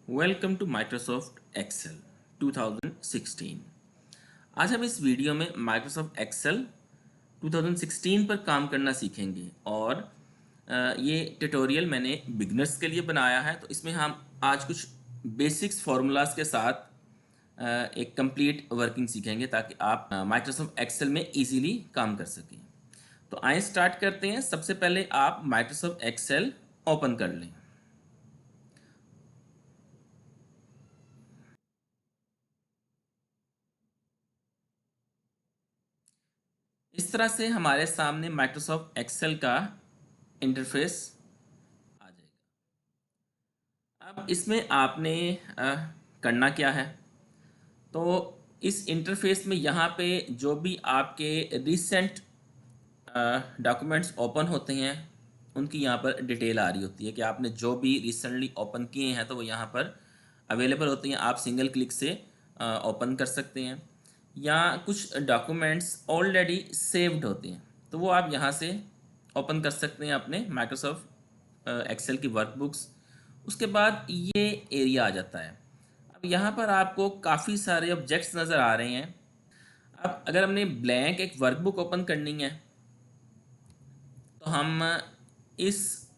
Welcome to Microsoft Excel 2016। आज हम इस वीडियो में माइक्रोसॉफ्ट एक्सेल 2016 पर काम करना सीखेंगे और ये ट्यूटोरियल मैंने बिगनर्स के लिए बनाया है। तो इसमें हम आज कुछ बेसिक्स फार्मूलाज के साथ एक कंप्लीट वर्किंग सीखेंगे ताकि आप माइक्रोसॉफ्ट एक्सेल में इजीली काम कर सकें। तो आइए स्टार्ट करते हैं। सबसे पहले आप माइक्रोसॉफ्ट एक्सेल ओपन कर लें। इस तरह से हमारे सामने माइक्रोसॉफ्ट एक्सेल का इंटरफेस आ जाएगा। अब इसमें आपने करना क्या है, तो इस इंटरफेस में यहाँ पे जो भी आपके रिसेंट डॉक्यूमेंट्स ओपन होते हैं उनकी यहाँ पर डिटेल आ रही होती है कि आपने जो भी रिसेंटली ओपन किए हैं तो वो यहाँ पर अवेलेबल होती हैं। आप सिंगल क्लिक से ओपन कर सकते हैं, या कुछ डॉक्यूमेंट्स ऑलरेडी सेव्ड होते हैं तो वो आप यहाँ से ओपन कर सकते हैं अपने माइक्रोसॉफ्ट एक्सेल की वर्कबुक्स। उसके बाद ये एरिया आ जाता है। अब यहाँ पर आपको काफ़ी सारे ऑब्जेक्ट्स नज़र आ रहे हैं। अब अगर हमने ब्लैंक एक वर्कबुक ओपन करनी है तो हम इस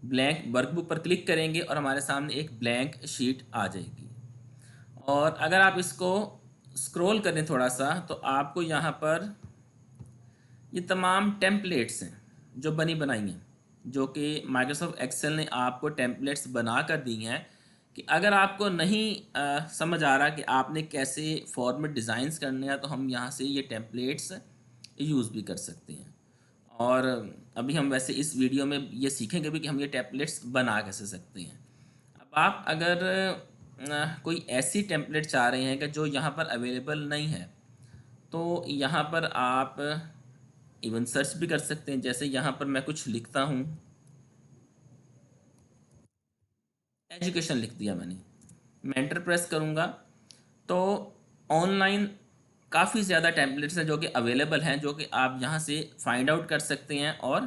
ब्लैंक वर्कबुक पर क्लिक करेंगे और हमारे सामने एक ब्लैंक शीट आ जाएगी। और अगर आप इसको स्क्रॉल करें थोड़ा सा तो आपको यहाँ पर ये तमाम टेम्पलेट्स हैं जो बनी बनाई हैं, जो कि माइक्रोसॉफ्ट एक्सेल ने आपको टेम्पलेट्स बना कर दी हैं कि अगर आपको नहीं समझ आ रहा कि आपने कैसे फॉर्मेट डिज़ाइंस करने हैं तो हम यहाँ से ये टेम्पलेट्स यूज़ भी कर सकते हैं। और अभी हम वैसे इस वीडियो में ये सीखेंगे भी कि हम ये टेम्पलेट्स बना कैसे सकते हैं। अब आप अगर कोई ऐसी टेम्पलेट चाह रहे हैं कि जो यहाँ पर अवेलेबल नहीं है तो यहाँ पर आप इवन सर्च भी कर सकते हैं। जैसे यहाँ पर मैं कुछ लिखता हूँ, एजुकेशन लिख दिया मैंने, मैं एंटर प्रेस करूँगा तो ऑनलाइन काफ़ी ज़्यादा टेम्पलेट्स हैं जो कि अवेलेबल हैं, जो कि आप यहाँ से फाइंड आउट कर सकते हैं और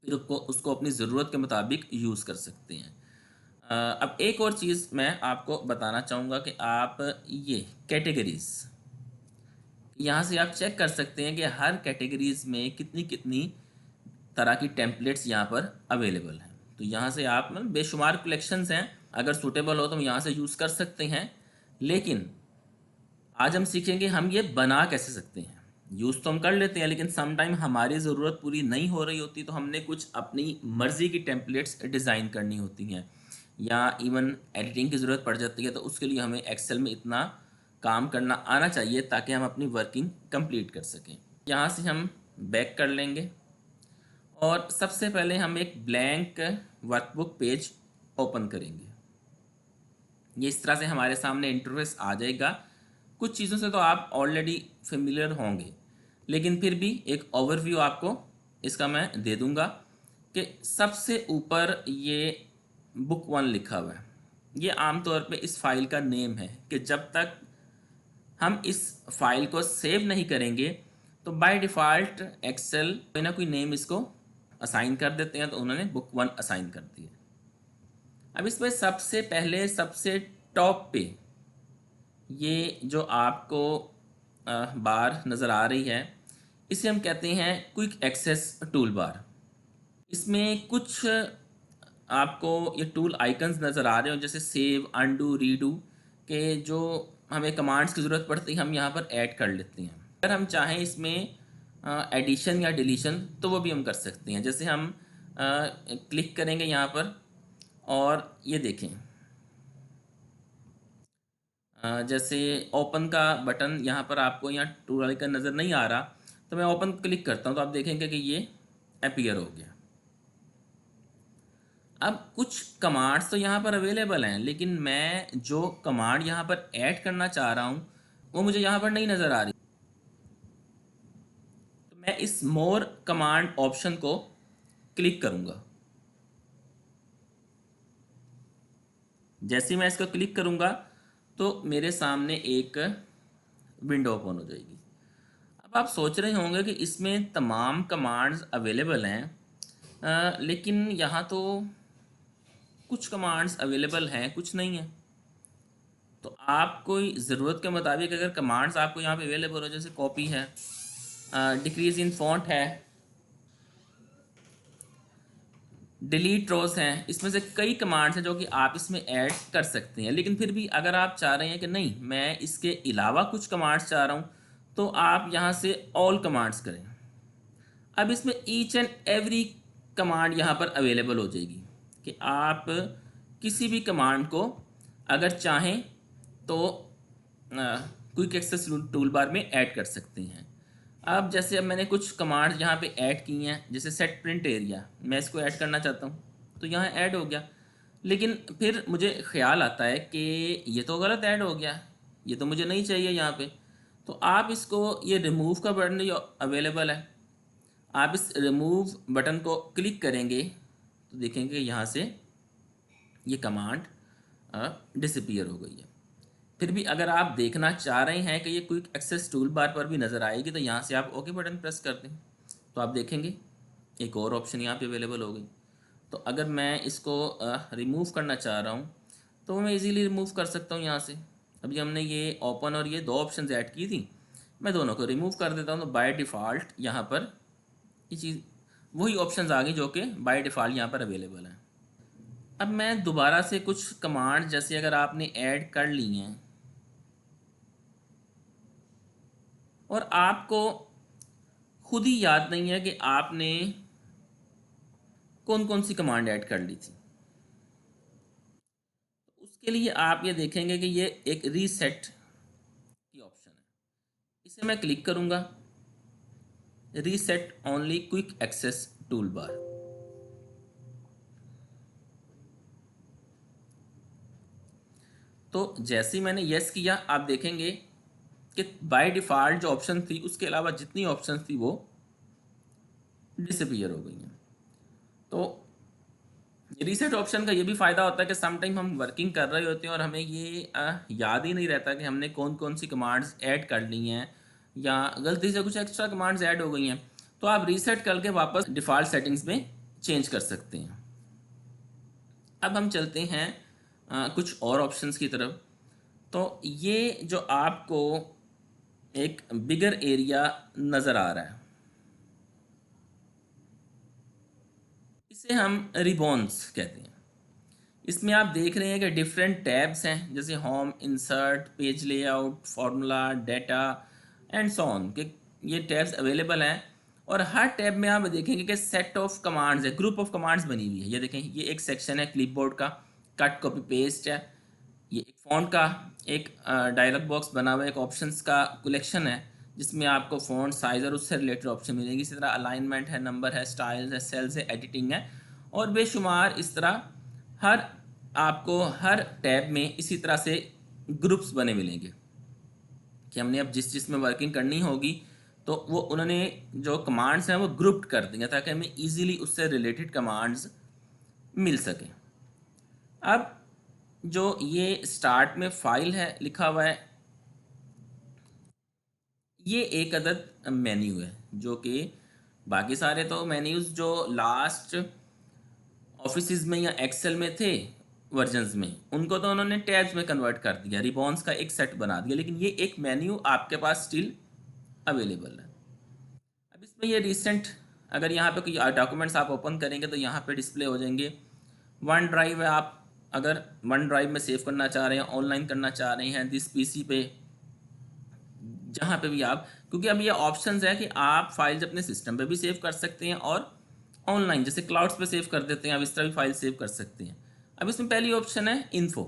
फिर उसको अपनी ज़रूरत के मुताबिक यूज़ कर सकते हैं। अब एक और चीज़ मैं आपको बताना चाहूँगा कि आप ये कैटेगरीज़ यहाँ से आप चेक कर सकते हैं कि हर कैटेगरीज़ में कितनी कितनी तरह की टेम्पलेट्स यहाँ पर अवेलेबल हैं। तो यहाँ से आप मतलब बेशुमार कलेक्शंस हैं, अगर सूटेबल हो तो हम यहाँ से यूज़ कर सकते हैं। लेकिन आज हम सीखेंगे हम ये बना कैसे सकते हैं। यूज़ तो हम कर लेते हैं लेकिन सम टाइम हमारी ज़रूरत पूरी नहीं हो रही होती तो हमने कुछ अपनी मर्ज़ी की टेम्पलेट्स डिज़ाइन करनी होती हैं, या इवन एडिटिंग की ज़रूरत पड़ जाती है। तो उसके लिए हमें एक्सेल में इतना काम करना आना चाहिए ताकि हम अपनी वर्किंग कंप्लीट कर सकें। यहाँ से हम बैक कर लेंगे और सबसे पहले हम एक ब्लैंक वर्कबुक पेज ओपन करेंगे। ये इस तरह से हमारे सामने इंटरफेस आ जाएगा। कुछ चीज़ों से तो आप ऑलरेडी फेमिलियर होंगे, लेकिन फिर भी एक ओवरव्यू आपको इसका मैं दे दूंगा कि सबसे ऊपर ये बुक 1 लिखा हुआ है। ये आमतौर पे इस फाइल का नेम है कि जब तक हम इस फाइल को सेव नहीं करेंगे तो बाय डिफ़ॉल्ट एक्सेल कोई ना कोई नेम इसको असाइन कर देते हैं। तो उन्होंने बुक 1 असाइन कर दिया। अब इसमें सबसे पहले सबसे टॉप पे ये जो आपको बार नज़र आ रही है इसे हम कहते हैं क्विक एक्सेस टूल बार। इसमें कुछ आपको ये टूल आइकन्स नज़र आ रहे हो, जैसे सेव, अंडू, रीडू के जो हमें कमांड्स की ज़रूरत पड़ती है हम यहाँ पर ऐड कर लेते हैं। अगर हम चाहें इसमें एडिशन या डिलीशन तो वो भी हम कर सकते हैं। जैसे हम क्लिक करेंगे यहाँ पर और ये देखें, जैसे ओपन का बटन यहाँ पर आपको यहाँ टूल आइकन नज़र नहीं आ रहा तो मैं ओपन क्लिक करता हूँ तो आप देखेंगे कि ये अपीयर हो गया। अब कुछ कमांड्स तो यहाँ पर अवेलेबल हैं लेकिन मैं जो कमांड यहाँ पर ऐड करना चाह रहा हूँ वो मुझे यहाँ पर नहीं नज़र आ रही। तो मैं इस मोर कमांड ऑप्शन को क्लिक करूँगा। जैसे ही मैं इसको क्लिक करूँगा तो मेरे सामने एक विंडो ओपन हो जाएगी। अब आप सोच रहे होंगे कि इसमें तमाम कमांड्स अवेलेबल हैं, लेकिन यहाँ तो कुछ कमांड्स अवेलेबल हैं, कुछ नहीं है। तो आप कोई ज़रूरत के मुताबिक अगर कमांड्स आपको यहाँ पे अवेलेबल हो, जैसे कॉपी है, डिक्रीज इन फॉन्ट है, डिलीट रोज हैं, इसमें से कई कमांड्स हैं जो कि आप इसमें ऐड कर सकते हैं। लेकिन फिर भी अगर आप चाह रहे हैं कि नहीं, मैं इसके अलावा कुछ कमांड्स चाह रहा हूँ, तो आप यहाँ से ऑल कमांड्स करें। अब इसमें ईच एंड एवरी कमांड यहाँ पर अवेलेबल हो जाएगी कि आप किसी भी कमांड को अगर चाहें तो क्विक एक्सेस टूल बार में ऐड कर सकते हैं। अब जैसे अब मैंने कुछ कमांड्स यहाँ पे ऐड की हैं, जैसे सेट प्रिंट एरिया, मैं इसको ऐड करना चाहता हूँ तो यहाँ ऐड हो गया। लेकिन फिर मुझे ख्याल आता है कि ये तो गलत ऐड हो गया, ये तो मुझे नहीं चाहिए यहाँ पे। तो आप इसको, ये रिमूव का बटन जो अवेलेबल है, आप इस रिमूव बटन को क्लिक करेंगे तो देखेंगे यहाँ से ये कमांड डिसअपीयर हो गई है। फिर भी अगर आप देखना चाह रहे हैं कि ये क्विक एक्सेस टूल बार पर भी नज़र आएगी, तो यहाँ से आप ओके बटन प्रेस कर दें तो आप देखेंगे एक और ऑप्शन यहाँ पे अवेलेबल हो गई। तो अगर मैं इसको रिमूव करना चाह रहा हूँ तो मैं इजीली रिमूव कर सकता हूँ यहाँ से। अभी हमने ये ओपन और ये दो ऑप्शंस ऐड की थी, मैं दोनों को रिमूव कर देता हूँ तो बाय डिफ़ॉल्ट यहाँ पर ये चीज़, वही ऑप्शंस आ गई जो कि बाय डिफ़ॉल्ट यहाँ पर अवेलेबल हैं। अब मैं दोबारा से कुछ कमांड, जैसे अगर आपने ऐड कर ली हैं और आपको खुद ही याद नहीं है कि आपने कौन कौन सी कमांड ऐड कर ली थी, तो उसके लिए आप ये देखेंगे कि ये एक रीसेट की ऑप्शन है, इसे मैं क्लिक करूंगा, reset only quick access toolbar. तो जैसे ही मैंने यस किया, आप देखेंगे कि बाय डिफ़ॉल्ट जो ऑप्शन थी उसके अलावा जितनी ऑप्शन थी वो डिसअपीयर हो गई हैं। तो रीसेट ऑप्शन का ये भी फ़ायदा होता है कि समटाइम हम वर्किंग कर रहे होते हैं और हमें ये याद ही नहीं रहता कि हमने कौन कौन सी कमांड्स ऐड कर ली हैं या गलती से कुछ एक्स्ट्रा कमांड्स ऐड हो गई हैं, तो आप रीसेट करके वापस डिफ़ॉल्ट सेटिंग्स में चेंज कर सकते हैं। अब हम चलते हैं कुछ और ऑप्शंस की तरफ। तो ये जो आपको एक बिगर एरिया नज़र आ रहा है, इसे हम रिबॉन्स कहते हैं। इसमें आप देख रहे हैं कि डिफरेंट टैब्स हैं, जैसे home, insert, page layout, formula, data and so on के ये टैब्स अवेलेबल हैं। और हर टैब में आप देखेंगे कि सेट ऑफ कमांड्स है, ग्रुप ऑफ कमांड्स बनी हुई है। ये देखें, ये एक सेक्शन है क्लिपबोर्ड का, कट कॉपी पेस्ट है, ये एक फ़ॉन्ट का एक डायलॉग बॉक्स बना हुआ है, एक ऑप्शंस का कलेक्शन है जिसमें आपको फ़ॉन्ट साइज़ और उससे रिलेटेड ऑप्शन मिलेंगे। इसी तरह अलाइनमेंट है, नंबर है, स्टाइल्स है, सेल्स है, एडिटिंग है और बेशुमार इस तरह हर आपको हर टैब में इसी तरह से ग्रुप्स बने मिलेंगे कि हमने अब जिस चीज़ में वर्किंग करनी होगी तो वो उन्होंने जो कमांड्स हैं वो ग्रुप्ड कर देंगे ताकि हमें इजीली उससे रिलेटेड कमांड्स मिल सकें। अब जो ये स्टार्ट में फाइल है लिखा हुआ है, ये एक अदद मेन्यू है जो कि बाकी सारे तो मेन्यूज़ जो लास्ट ऑफिस में या एक्सेल में थे वर्जन्स में, उनको तो उन्होंने टैब्स में कन्वर्ट कर दिया, रिबॉन्स का एक सेट बना दिया, लेकिन ये एक मेन्यू आपके पास स्टिल अवेलेबल है। अब इसमें ये रिसेंट, अगर यहाँ पे कोई डॉक्यूमेंट्स आप ओपन करेंगे तो यहाँ पे डिस्प्ले हो जाएंगे। वन ड्राइव है, आप अगर वन ड्राइव में सेव करना चाह रहे हैं, ऑनलाइन करना चाह रहे हैं दिस पीसी पे, जहाँ पे भी आप, क्योंकि अब ये ऑप्शंस है कि आप फाइल्स अपने सिस्टम पे भी सेव कर सकते हैं और ऑनलाइन जैसे क्लाउड्स पे सेव कर देते हैं, आप इस तरह भी फाइल सेव कर सकते हैं। अब इसमें पहली ऑप्शन है इन्फो।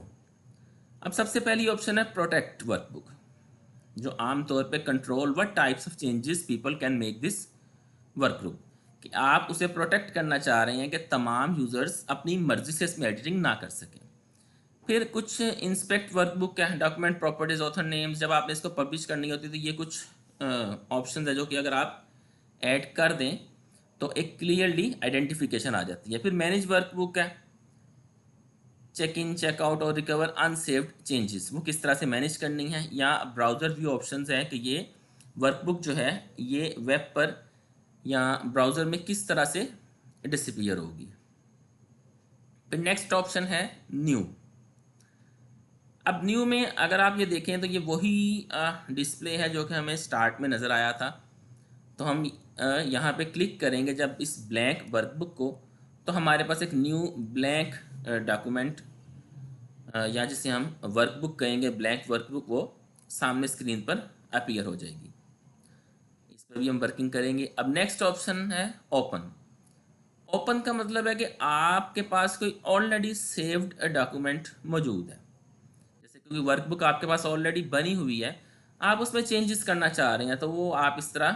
अब सबसे पहली ऑप्शन है प्रोटेक्ट वर्कबुक, जो आमतौर पे control what types of changes people can make this work group, कि आप उसे प्रोटेक्ट करना चाह रहे हैं कि तमाम यूज़र्स अपनी मर्जी से इसमें एडिटिंग ना कर सकें। फिर कुछ इंस्पेक्ट वर्कबुक है, डॉक्यूमेंट प्रॉपर्टीज, ऑथर नेम्स, जब आपने इसको पब्लिश करनी होती है तो ये कुछ ऑप्शन है जो कि अगर आप ऐड कर दें तो एक क्लियरली आइडेंटिफिकेशन आ जाती है। फिर मैनेज वर्कबुक है, चेक इन, चेकआउट और रिकवर अनसेव्ड चेंजेस, वो किस तरह से मैनेज करनी है। या ब्राउज़र व्यू ऑप्शंस हैं कि ये वर्कबुक जो है ये वेब पर या ब्राउज़र में किस तरह से डिसअपीयर होगी। फिर नेक्स्ट ऑप्शन है न्यू। अब न्यू में अगर आप ये देखें तो ये वही डिस्प्ले है जो कि हमें स्टार्ट में नज़र आया था। तो हम यहाँ पे क्लिक करेंगे जब इस ब्लैंक वर्कबुक को, तो हमारे पास एक न्यू ब्लैंक डॉक्यूमेंट या जिसे हम वर्कबुक कहेंगे, ब्लैंक वर्कबुक, वो सामने स्क्रीन पर अपीयर हो जाएगी। इस पर भी हम वर्किंग करेंगे। अब नेक्स्ट ऑप्शन है ओपन। ओपन का मतलब है कि आपके पास कोई ऑलरेडी सेव्ड डॉक्यूमेंट मौजूद है। जैसे क्योंकि वर्कबुक आपके पास ऑलरेडी बनी हुई है, आप उसमें चेंजेस करना चाह रहे हैं, तो वो आप इस तरह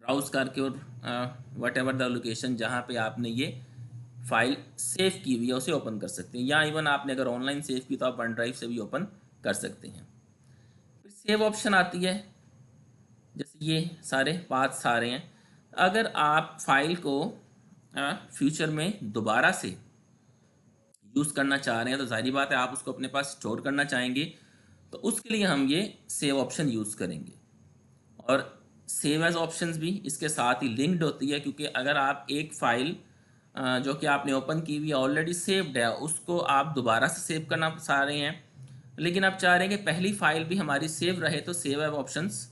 ब्राउज करके और वट एवर द लोकेशन जहाँ पे आपने ये फाइल सेव की हुई है उसे ओपन कर सकते हैं। या इवन आपने अगर ऑनलाइन सेव की तो आप वन ड्राइव से भी ओपन कर सकते हैं। फिर सेव ऑप्शन आती है। जैसे ये सारे पाथ्स आ रहे हैं, अगर आप फाइल को फ्यूचर में दोबारा से यूज़ करना चाह रहे हैं तो जाहिर बात है आप उसको अपने पास स्टोर करना चाहेंगे, तो उसके लिए हम ये सेव ऑप्शन यूज़ करेंगे। और सेव एज ऑप्शंस भी इसके साथ ही लिंक्ड होती है, क्योंकि अगर आप एक फ़ाइल जो कि आपने ओपन की हुई ऑलरेडी सेव्ड है उसको आप दोबारा से सेव करना चाह रहे हैं, लेकिन आप चाह रहे हैं कि पहली फ़ाइल भी हमारी सेव रहे, तो सेव एज ऑप्शंस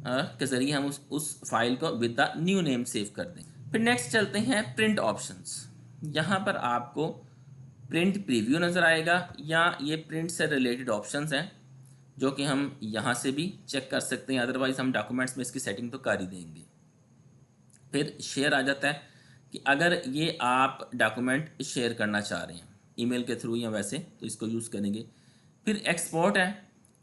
के ज़रिए हम उस फाइल को with the new name save कर दें। फिर नेक्स्ट चलते हैं प्रिंट ऑप्शंस। यहाँ पर आपको प्रिंट प्रीव्यू नज़र आएगा, या ये प्रिंट से रिलेटेड ऑप्शंस हैं जो कि हम यहाँ से भी चेक कर सकते हैं, अदरवाइज़ हम डॉक्यूमेंट्स में इसकी सेटिंग तो कर ही देंगे। फिर शेयर आ जाता है कि अगर ये आप डॉक्यूमेंट शेयर करना चाह रहे हैं ईमेल के थ्रू या वैसे, तो इसको यूज़ करेंगे। फिर एक्सपोर्ट है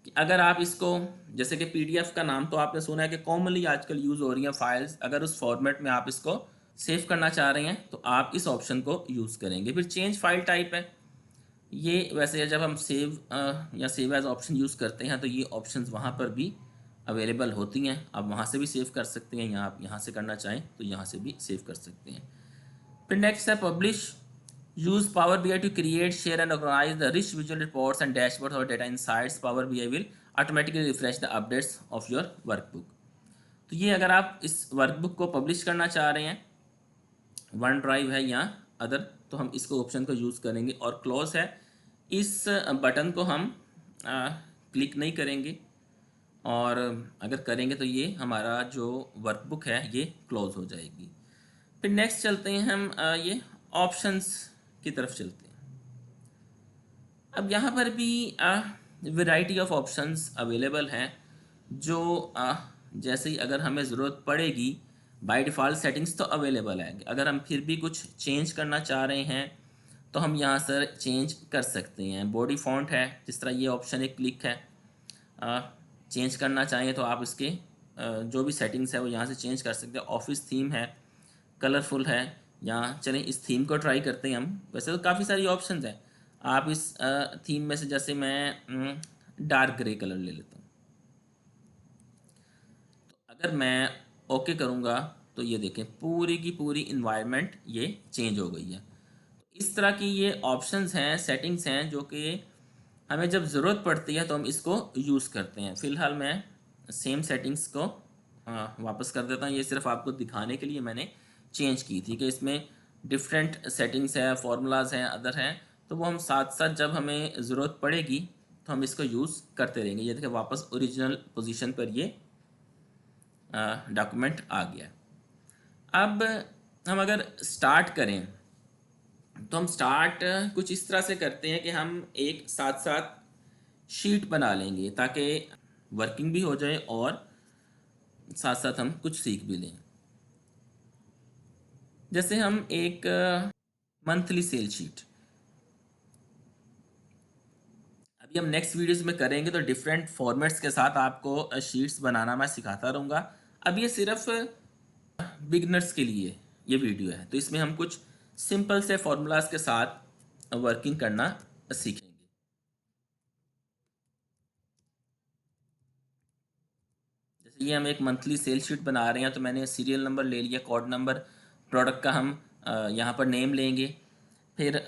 कि अगर आप इसको, जैसे कि पीडीएफ का नाम तो आपने सुना है कि कॉमनली आजकल यूज़ हो रही हैं फाइल्स, अगर उस फॉर्मेट में आप इसको सेव करना चाह रहे हैं तो आप इस ऑप्शन को यूज़ करेंगे। फिर चेंज फाइल टाइप है, ये वैसे जब हम सेव या सेव एज ऑप्शन यूज़ करते हैं तो ये ऑप्शंस वहाँ पर भी अवेलेबल होती हैं, आप वहाँ से भी सेव कर सकते हैं, या आप यहाँ से करना चाहें तो यहाँ से भी सेव कर सकते हैं। फिर नेक्स्ट है publish. Use power B I to create, share and organise the rich visual reports and dashboard और data insights. Power B I will automatically refresh the updates of your workbook. तो ये अगर आप इस वर्कबुक को publish करना चाह रहे हैं, वन ड्राइव है या अदर, तो हम इसको ऑप्शन को यूज़ करेंगे। और क्लोज है, इस बटन को हम क्लिक नहीं करेंगे, और अगर करेंगे तो ये हमारा जो वर्कबुक है ये क्लोज हो जाएगी। फिर नेक्स्ट चलते हैं हम ये ऑप्शंस की तरफ चलते हैं। अब यहाँ पर भी वैरायटी ऑफ ऑप्शंस अवेलेबल हैं, जो जैसे ही अगर हमें ज़रूरत पड़ेगी, बाय डिफ़ॉल्ट सेटिंग्स तो अवेलेबल है, अगर हम फिर भी कुछ चेंज करना चाह रहे हैं तो हम यहाँ से चेंज कर सकते हैं। बॉडी फॉन्ट है, जिस तरह ये ऑप्शन एक क्लिक है, चेंज करना चाहें तो आप इसके जो भी सेटिंग्स है वो यहाँ से चेंज कर सकते हैं। ऑफिस थीम है, कलरफुल है, या चलें इस थीम को ट्राई करते हैं हम। वैसे तो काफ़ी सारी ऑप्शंस हैं, आप इस थीम में से जैसे मैं डार्क ग्रे कलर ले लेता हूँ, तो अगर मैं ओके करूँगा तो ये देखें पूरी की पूरी इन्वायरमेंट ये चेंज हो गई है। तो इस तरह की ये ऑप्शंस हैं, सेटिंग्स हैं, जो कि हमें जब ज़रूरत पड़ती है तो हम इसको यूज़ करते हैं। फ़िलहाल मैं सेम सेटिंग्स को वापस कर देता हूँ, ये सिर्फ आपको दिखाने के लिए मैंने चेंज की थी कि इसमें डिफरेंट सेटिंग्स है, फार्मूलाज हैं, अदर हैं, तो वो हम साथ साथ जब हमें ज़रूरत पड़ेगी तो हम इसको यूज़ करते रहेंगे। ये देखिए वापस ओरिजिनल पोजीशन पर ये डॉक्यूमेंट आ गया। अब हम अगर स्टार्ट करें तो हम स्टार्ट कुछ इस तरह से करते हैं कि हम एक साथ साथ शीट बना लेंगे ताकि वर्किंग भी हो जाए और साथ साथ हम कुछ सीख भी लें। जैसे हम एक मंथली सेल शीट, अभी हम नेक्स्ट वीडियोस में करेंगे, तो डिफरेंट फॉर्मेट्स के साथ आपको शीट्स बनाना मैं सिखाता रहूँगा। अब ये सिर्फ बिगनर्स के लिए ये वीडियो है, तो इसमें हम कुछ सिंपल से फॉर्मूलाज के साथ वर्किंग करना सीखेंगे। जैसे ये हम एक मंथली सेल शीट बना रहे हैं, तो मैंने सीरियल नंबर ले लिया, कोड नंबर, प्रोडक्ट का हम यहाँ पर नेम लेंगे। फिर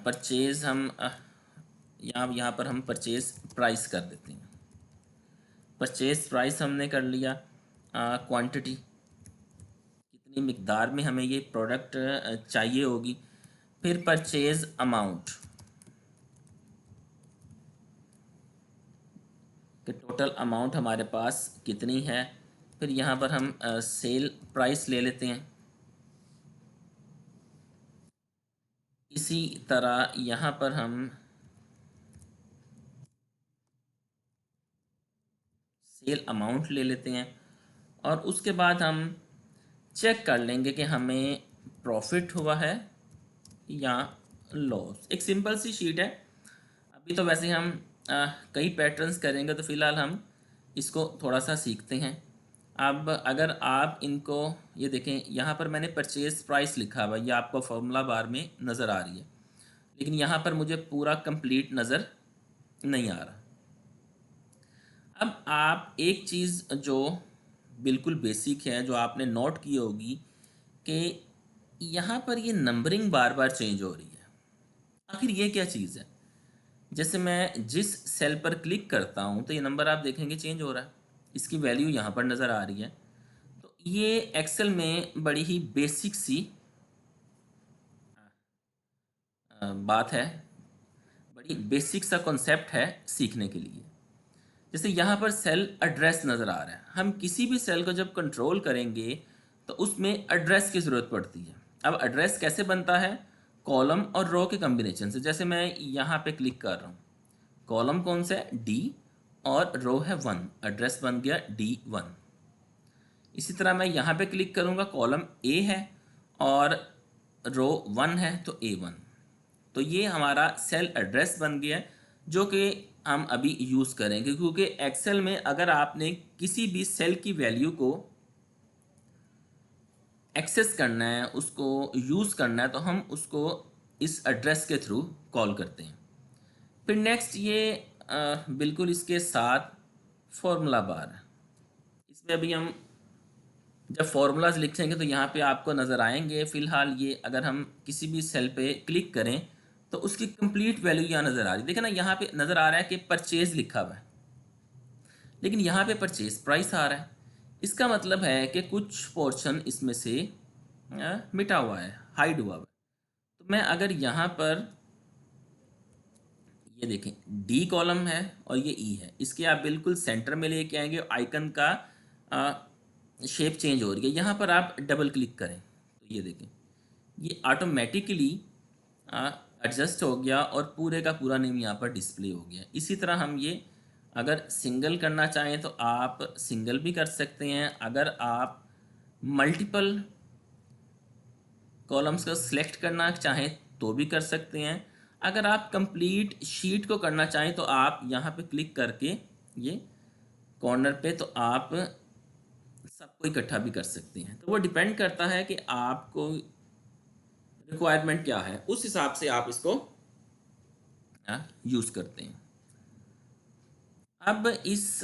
परचेज़ हम यहाँ पर हम परचेज़ प्राइस कर देते हैं। परचेज़ प्राइस हमने कर लिया। क्वांटिटी, कितनी मिकदार में हमें ये प्रोडक्ट चाहिए होगी, फिर परचेज अमाउंट कि टोटल अमाउंट हमारे पास कितनी है। फिर यहाँ पर हम सेल प्राइस ले लेते हैं। इसी तरह यहाँ पर हम सेल अमाउंट ले लेते हैं और उसके बाद हम चेक कर लेंगे कि हमें प्रॉफिट हुआ है या लॉस। एक सिंपल सी शीट है। अभी तो वैसे हम कई पैटर्न्स करेंगे तो फ़िलहाल हम इसको थोड़ा सा सीखते हैं। अब अगर आप इनको ये देखें, यहाँ पर मैंने परचेज प्राइस लिखा हुआ, ये आपको फॉर्मूला बार में नज़र आ रही है, लेकिन यहाँ पर मुझे पूरा कंप्लीट नज़र नहीं आ रहा। अब आप एक चीज़ जो बिल्कुल बेसिक है, जो आपने नोट की होगी कि यहाँ पर ये नंबरिंग बार बार चेंज हो रही है। आखिर ये क्या चीज़ है? जैसे मैं जिस सेल पर क्लिक करता हूँ तो ये नंबर आप देखेंगे चेंज हो रहा है, इसकी वैल्यू यहाँ पर नज़र आ रही है। तो ये एक्सेल में बड़ी ही बेसिक सी बात है, बड़ी बेसिक सा कॉन्सेप्ट है सीखने के लिए। जैसे यहाँ पर सेल एड्रेस नज़र आ रहा है, हम किसी भी सेल को जब कंट्रोल करेंगे तो उसमें एड्रेस की ज़रूरत पड़ती है। अब एड्रेस कैसे बनता है? कॉलम और रो के कम्बिनेशन से। जैसे मैं यहाँ पे क्लिक कर रहा हूँ, कॉलम कौन सा है? डी, और रो है 1, एड्रेस बन गया D1। इसी तरह मैं यहाँ पे क्लिक करूँगा, कॉलम ए है और रो 1 है तो A1। तो ये हमारा सेल एड्रेस बन गया, जो कि हम अभी यूज़ करेंगे, क्योंकि एक्सेल में अगर आपने किसी भी सेल की वैल्यू को एक्सेस करना है, उसको यूज़ करना है, तो हम उसको इस एड्रेस के थ्रू कॉल करते हैं। फिर नेक्स्ट ये बिल्कुल इसके साथ फॉर्मूला बार है। इसमें अभी हम जब फॉर्मूलाज लिखेंगे तो यहाँ पे आपको नज़र आएंगे। फ़िलहाल ये अगर हम किसी भी सेल पे क्लिक करें तो उसकी कंप्लीट वैल्यू यहाँ नज़र आ रही है। देखिए ना, यहाँ पे नज़र आ रहा है कि परचेज लिखा हुआ है, लेकिन यहाँ पे परचेज प्राइस आ रहा है। इसका मतलब है कि कुछ पोर्शन इसमें से मिटा हुआ है, हाइड हुआ है। तो मैं अगर यहाँ पर ये देखें, डी कॉलम है और ये ई है, इसके आप बिल्कुल सेंटर में लेके आएंगे, आइकन का शेप चेंज हो रही है। यहाँ पर आप डबल क्लिक करें तो ये देखें, ये ऑटोमेटिकली एडजस्ट हो गया और पूरे का पूरा नेम यहाँ पर डिस्प्ले हो गया। इसी तरह हम ये अगर सिंगल करना चाहें तो आप सिंगल भी कर सकते हैं। अगर आप मल्टीपल कॉलम्स को सिलेक्ट करना चाहें तो भी कर सकते हैं। अगर आप कंप्लीट शीट को करना चाहें तो आप यहाँ पे क्लिक करके ये कॉर्नर पे तो आप सबको इकट्ठा भी कर सकते हैं। तो वो डिपेंड करता है कि आपको रिक्वायरमेंट क्या है, उस हिसाब से आप इसको यूज़ करते हैं। अब इस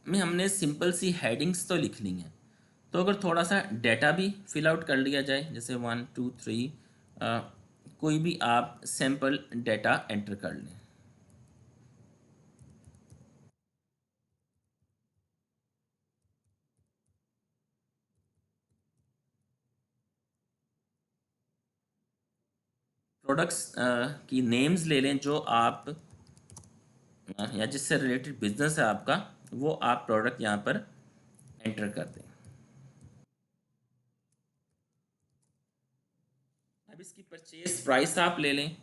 में हमने सिंपल सी हेडिंग्स तो लिख ली हैं, तो अगर थोड़ा सा डेटा भी फिल आउट कर लिया जाए, जैसे 1 2 3 कोई भी आप सैम्पल डेटा एंटर कर लें। प्रोडक्ट्स की नेम्स ले लें जो आप या जिससे रिलेटेड बिजनेस है आपका, वो आप प्रोडक्ट यहाँ पर एंटर कर दें। अब इसकी परचेज प्राइस आप ले लें।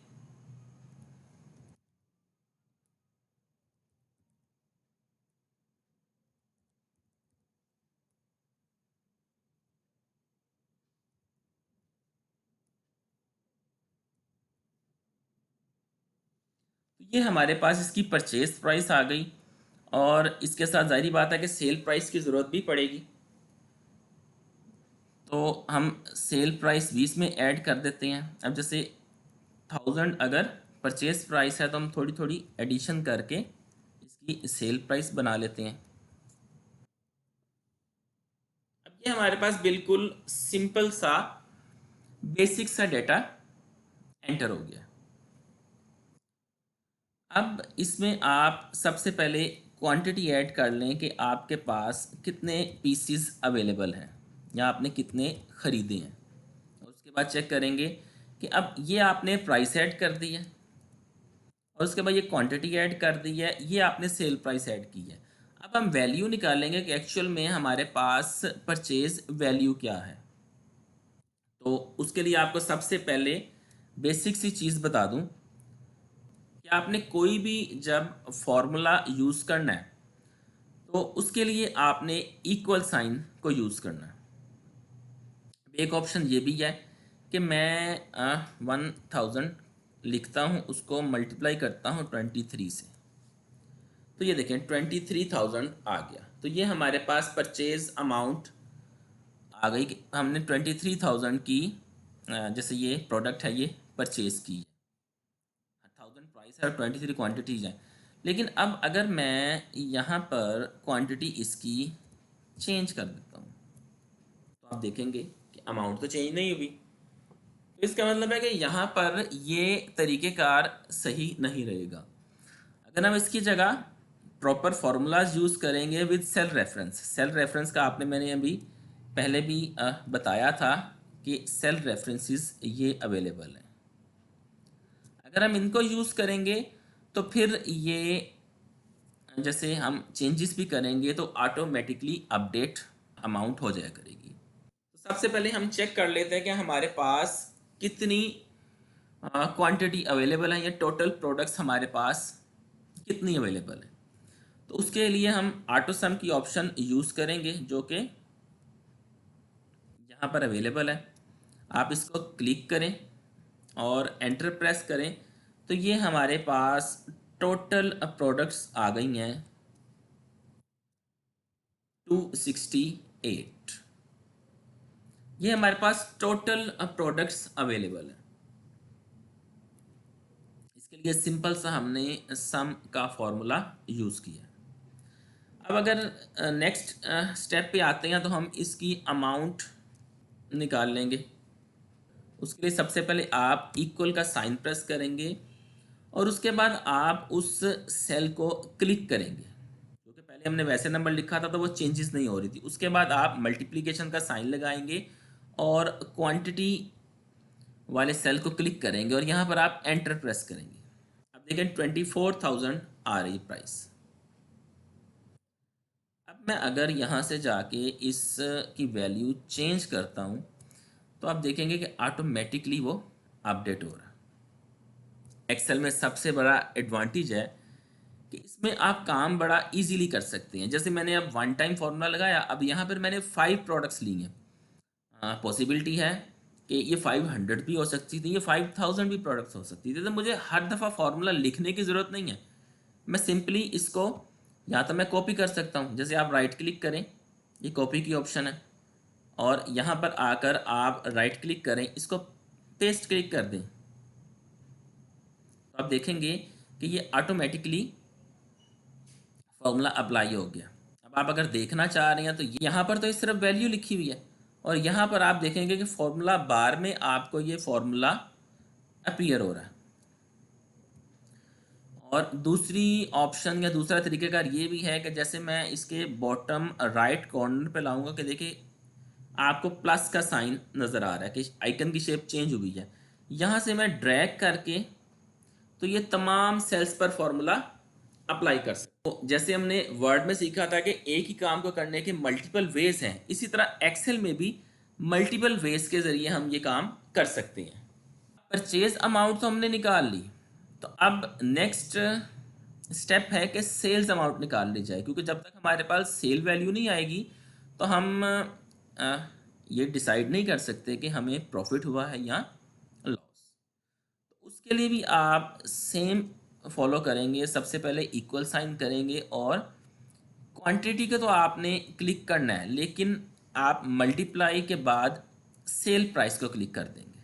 तो ये हमारे पास इसकी परचेज प्राइस आ गई, और इसके साथ जाहिर बात है कि सेल प्राइस की ज़रूरत भी पड़ेगी। तो हम सेल प्राइस 20 में ऐड कर देते हैं। अब जैसे 1000 अगर परचेज प्राइस है तो हम थोड़ी थोड़ी एडिशन करके इसकी सेल प्राइस बना लेते हैं। अब ये हमारे पास बिल्कुल सिंपल सा बेसिक सा डेटा एंटर हो गया। अब इसमें आप सबसे पहले क्वांटिटी ऐड कर लें कि आपके पास कितने पीसीस अवेलेबल हैं या आपने कितने ख़रीदे हैं। और उसके बाद चेक करेंगे कि अब ये आपने प्राइस ऐड कर दी है और उसके बाद ये क्वांटिटी ऐड कर दी है, ये आपने सेल प्राइस ऐड की है। अब हम वैल्यू निकालेंगे कि एक्चुअल में हमारे पास परचेज वैल्यू क्या है। तो उसके लिए आपको सबसे पहले बेसिक सी चीज़ बता दूं कि आपने कोई भी जब फॉर्मूला यूज़ करना है तो उसके लिए आपने इक्वल साइन को यूज़ करना है। एक ऑप्शन ये भी है कि मैं 1000 लिखता हूँ, उसको मल्टीप्लाई करता हूँ 23 से, तो ये देखें 23,000 आ गया। तो ये हमारे पास परचेज अमाउंट आ गई कि हमने 23,000 की जैसे ये प्रोडक्ट है ये परचेज की है। 1000 प्राइस है और 23 क्वांटिटीज है। लेकिन अब अगर मैं यहाँ पर क्वांटिटी इसकी चेंज कर देता हूँ तो आप देखेंगे कि अमाउंट तो चेंज नहीं हुई। तो इसका मतलब है कि यहाँ पर ये तरीक़ेकार सही नहीं रहेगा। अगर हम इसकी जगह प्रॉपर फार्मूलाज यूज़ करेंगे with cell reference, cell reference का आपने मैंने अभी पहले भी बताया था कि सेल रेफरेंसेस ये अवेलेबल हैं। अगर हम इनको यूज़ करेंगे तो फिर ये जैसे हम चेंजेस भी करेंगे तो ऑटोमेटिकली अपडेट अमाउंट हो जाया करेगी। तो सबसे पहले हम चेक कर लेते हैं कि हमारे पास कितनी क्वांटिटी अवेलेबल है या टोटल प्रोडक्ट्स हमारे पास कितनी अवेलेबल है। तो उसके लिए हम ऑटो सम की ऑप्शन यूज़ करेंगे जो कि यहाँ पर अवेलेबल है। आप इसको क्लिक करें और एंटर प्रेस करें तो ये हमारे पास टोटल प्रोडक्ट्स आ गई हैं 268। ये हमारे पास टोटल प्रोडक्ट्स अवेलेबल है। इसके लिए सिंपल सा हमने सम का फॉर्मूला यूज़ किया। अब अगर नेक्स्ट स्टेप पे आते हैं तो हम इसकी अमाउंट निकाल लेंगे। उसके लिए सबसे पहले आप इक्वल का साइन प्रेस करेंगे और उसके बाद आप उस सेल को क्लिक करेंगे। क्योंकि पहले हमने वैसे नंबर लिखा था तो वो चेंजेस नहीं हो रही थी। उसके बाद आप मल्टीप्लिकेशन का साइन लगाएंगे और क्वांटिटी वाले सेल को क्लिक करेंगे और यहाँ पर आप एंटर प्रेस करेंगे। अब देखें 24,000 आ रही प्राइस। अब मैं अगर यहाँ से जाके इस की वैल्यू चेंज करता हूँ तो आप देखेंगे कि ऑटोमेटिकली वो अपडेट हो रहा है। एक्सेल में सबसे बड़ा एडवांटेज है कि इसमें आप काम बड़ा इजीली कर सकते हैं। जैसे मैंने अब वन टाइम फार्मूला लगाया, अब यहाँ पर मैंने 5 प्रोडक्ट्स ली हैं। पॉसिबिलिटी है कि ये 500 भी हो सकती थी, ये 5000 भी प्रोडक्ट्स हो सकती थी। तो मुझे हर दफ़ा फार्मूला लिखने की ज़रूरत नहीं है। मैं सिंपली इसको या तो मैं कॉपी कर सकता हूँ। जैसे आप राइट क्लिक करें, ये कॉपी की ऑप्शन है और यहाँ पर आकर आप राइट क्लिक करें, इसको पेस्ट क्लिक कर दें तो आप देखेंगे कि ये ऑटोमेटिकली फॉर्मूला अप्लाई हो गया। अब आप अगर देखना चाह रहे हैं तो यहाँ पर तो इस सिर्फ वैल्यू लिखी हुई है और यहाँ पर आप देखेंगे कि फॉर्मूला बार में आपको ये फॉर्मूला अपीयर हो रहा है। और दूसरी ऑप्शन या दूसरा तरीक़ेकार ये भी है कि जैसे मैं इसके बॉटम राइट कॉर्नर पे लाऊंगा कि देखिए आपको प्लस का साइन नज़र आ रहा है कि आइकन की शेप चेंज हुई है। यहाँ से मैं ड्रैग करके तो ये तमाम सेल्स पर फॉर्मूला अप्लाई कर सकते। तो जैसे हमने वर्ड में सीखा था कि एक ही काम को करने के मल्टीपल वेज हैं, इसी तरह एक्सेल में भी मल्टीपल वेज के ज़रिए हम ये काम कर सकते हैं। परचेज अमाउंट तो हमने निकाल ली, तो अब नेक्स्ट स्टेप है कि सेल्स अमाउंट निकाल ली जाए। क्योंकि जब तक हमारे पास सेल वैल्यू नहीं आएगी तो हम ये डिसाइड नहीं कर सकते कि हमें प्रॉफिट हुआ है या लॉस। तो उसके लिए भी आप सेम फॉलो करेंगे। सबसे पहले इक्वल साइन करेंगे और क्वांटिटी के तो आपने क्लिक करना है, लेकिन आप मल्टीप्लाई के बाद सेल प्राइस को क्लिक कर देंगे।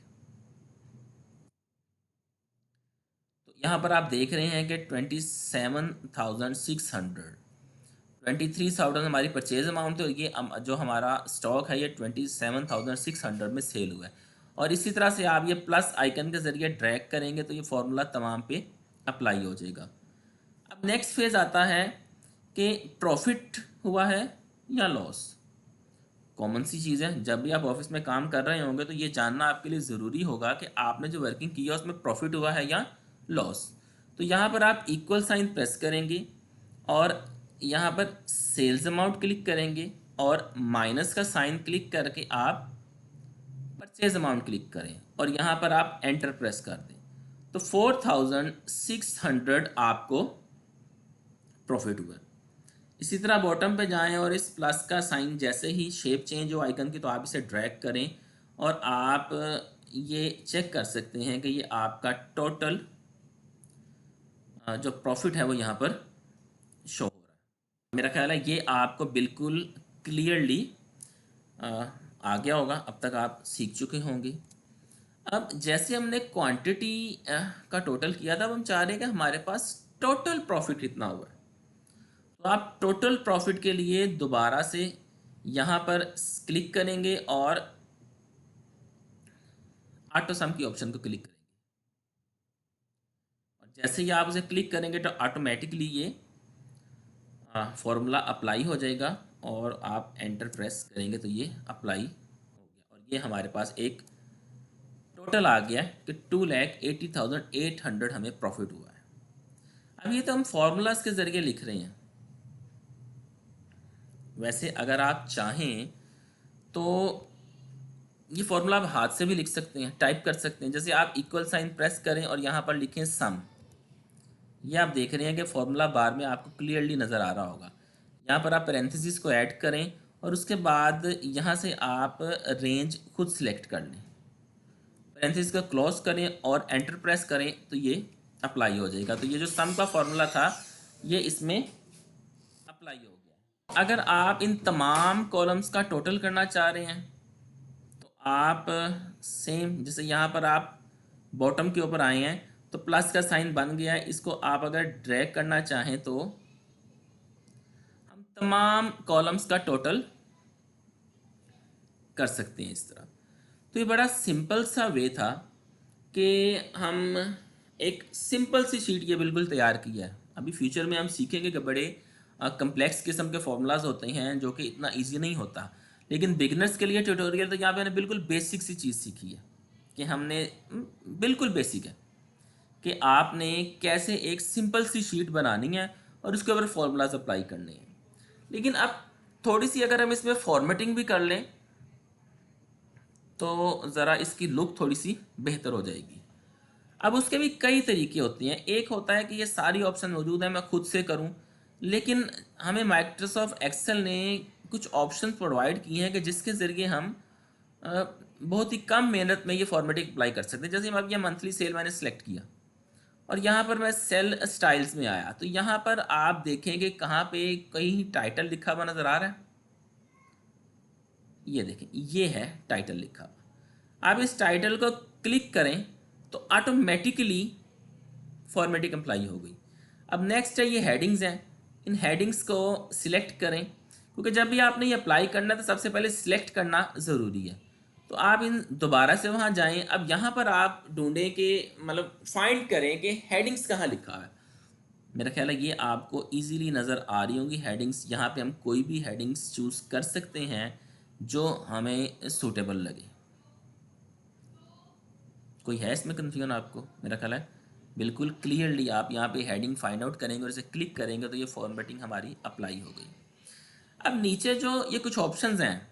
तो यहाँ पर आप देख रहे हैं कि 27,600, 23,000 हमारी परचेज अमाउंट थी और ये जो हमारा स्टॉक है ये 27,600 में सेल हुआ है। और इसी तरह से आप ये प्लस आइकन के ज़रिए ड्रैग करेंगे तो ये फार्मूला तमाम पे अप्लाई हो जाएगा। अब नेक्स्ट फेज़ आता है कि प्रॉफिट हुआ है या लॉस। कॉमन सी चीज़ है, जब भी आप ऑफिस में काम कर रहे होंगे तो ये जानना आपके लिए ज़रूरी होगा कि आपने जो वर्किंग की है उसमें प्रॉफिट हुआ है या लॉस। तो यहाँ पर आप इक्वल साइन प्रेस करेंगे और यहाँ पर सेल्स अमाउंट क्लिक करेंगे और माइनस का साइन क्लिक करके आप परचेज अमाउंट क्लिक करें और यहाँ पर आप एंटर प्रेस कर दें। तो 4600 आपको प्रॉफिट हुआ। इसी तरह बॉटम पे जाएं और इस प्लस का साइन जैसे ही शेप चेंज हो आइकन की तो आप इसे ड्रैग करें और आप ये चेक कर सकते हैं कि ये आपका टोटल जो प्रॉफिट है वो यहाँ पर शो हो रहा है। मेरा ख्याल है ये आपको बिल्कुल क्लियरली आ गया होगा, अब तक आप सीख चुके होंगे। अब जैसे हमने क्वांटिटी का टोटल किया था, अब हम चाह रहे हैं कि हमारे पास टोटल प्रॉफिट कितना हुआ है। तो आप टोटल प्रॉफिट के लिए दोबारा से यहाँ पर क्लिक करेंगे और ऑटो सम की ऑप्शन को क्लिक करेंगे और जैसे ही आप उसे क्लिक करेंगे तो ऑटोमेटिकली ये फॉर्मूला अप्लाई हो जाएगा और आप एंटर प्रेस करेंगे तो ये अप्लाई हो गया और ये हमारे पास एक टोटल आ गया कि 2,80,800 हमें प्रॉफिट हुआ है। अब ये तो हम फॉर्मूलाज के ज़रिए लिख रहे हैं। वैसे अगर आप चाहें तो ये फॉर्मूला आप हाथ से भी लिख सकते हैं, टाइप कर सकते हैं। जैसे आप इक्वल साइन प्रेस करें और यहाँ पर लिखें सम। ये आप देख रहे हैं कि फॉर्मूला बार में आपको क्लियरली नज़र आ रहा होगा। यहाँ पर आप पैरेंथेसिस को ऐड करें और उसके बाद यहाँ से आप रेंज खुद सिलेक्ट कर लें, पैरेंथेसिस को क्लोज करें और एंटर प्रेस करें तो ये अप्लाई हो जाएगा। तो ये जो सम का फॉर्मूला था ये इसमें अप्लाई हो गया। अगर आप इन तमाम कॉलम्स का टोटल करना चाह रहे हैं तो आप सेम जैसे यहाँ पर आप बॉटम के ऊपर आए हैं तो प्लस का साइन बन गया है, इसको आप अगर ड्रैग करना चाहें तो हम तमाम कॉलम्स का टोटल कर सकते हैं इस तरह। तो ये बड़ा सिंपल सा वे था कि हम एक सिंपल सी शीट ये बिल्कुल तैयार किया है। अभी फ्यूचर में हम सीखेंगे कि बड़े कम्प्लेक्स किस्म के फॉर्मूलाज होते हैं जो कि इतना इजी नहीं होता, लेकिन बिगनर्स के लिए ट्यूटोरियल तो यहाँ पे हमने बिल्कुल बेसिक सी चीज़ सीखी है कि हमने बिल्कुल बेसिक है कि आपने कैसे एक सिंपल सी शीट बनानी है और उसके ऊपर फॉर्मूलाज अप्लाई करने हैं। लेकिन अब थोड़ी सी अगर हम इसमें फॉर्मेटिंग भी कर लें तो ज़रा इसकी लुक थोड़ी सी बेहतर हो जाएगी। अब उसके भी कई तरीके होते हैं। एक होता है कि ये सारी ऑप्शन मौजूद है मैं खुद से करूं, लेकिन हमें माइक्रोसॉफ्ट एक्सेल ने कुछ ऑप्शन प्रोवाइड किए हैं कि जिसके ज़रिए हम बहुत ही कम मेहनत में ये फॉर्मेटिंग अप्लाई कर सकते हैं। जैसे अब ये मंथली सेल मैंने सेलेक्ट किया और यहाँ पर मैं सेल स्टाइल्स में आया तो यहाँ पर आप देखेंगे कहाँ पे कहीं टाइटल लिखा हुआ नज़र आ रहा है। ये देखें, ये है टाइटल लिखा हुआ। आप इस टाइटल को क्लिक करें तो ऑटोमेटिकली फॉर्मेटिंग अप्लाई हो गई। अब नेक्स्ट है ये हेडिंग्स हैं। इन हेडिंग्स को सिलेक्ट करें क्योंकि जब भी आपने ये अप्लाई करना है तो सबसे पहले सिलेक्ट करना ज़रूरी है। तो आप इन दोबारा से वहाँ जाएं। अब यहाँ पर आप ढूंढें कि मतलब फाइंड करें कि हेडिंग्स कहाँ लिखा है। मेरा ख्याल है ये आपको इजीली नज़र आ रही होंगी हेडिंग्स। यहाँ पे हम कोई भी हेडिंग्स चूज़ कर सकते हैं जो हमें सूटेबल लगे। कोई है इसमें कन्फ्यूजन आपको? मेरा ख्याल है बिल्कुल क्लियरली आप यहाँ पे हेडिंग फाइंड आउट करेंगे और इसे क्लिक करेंगे तो ये फॉर्मेटिंग हमारी अप्लाई हो गई। अब नीचे जो ये कुछ ऑप्शंस हैं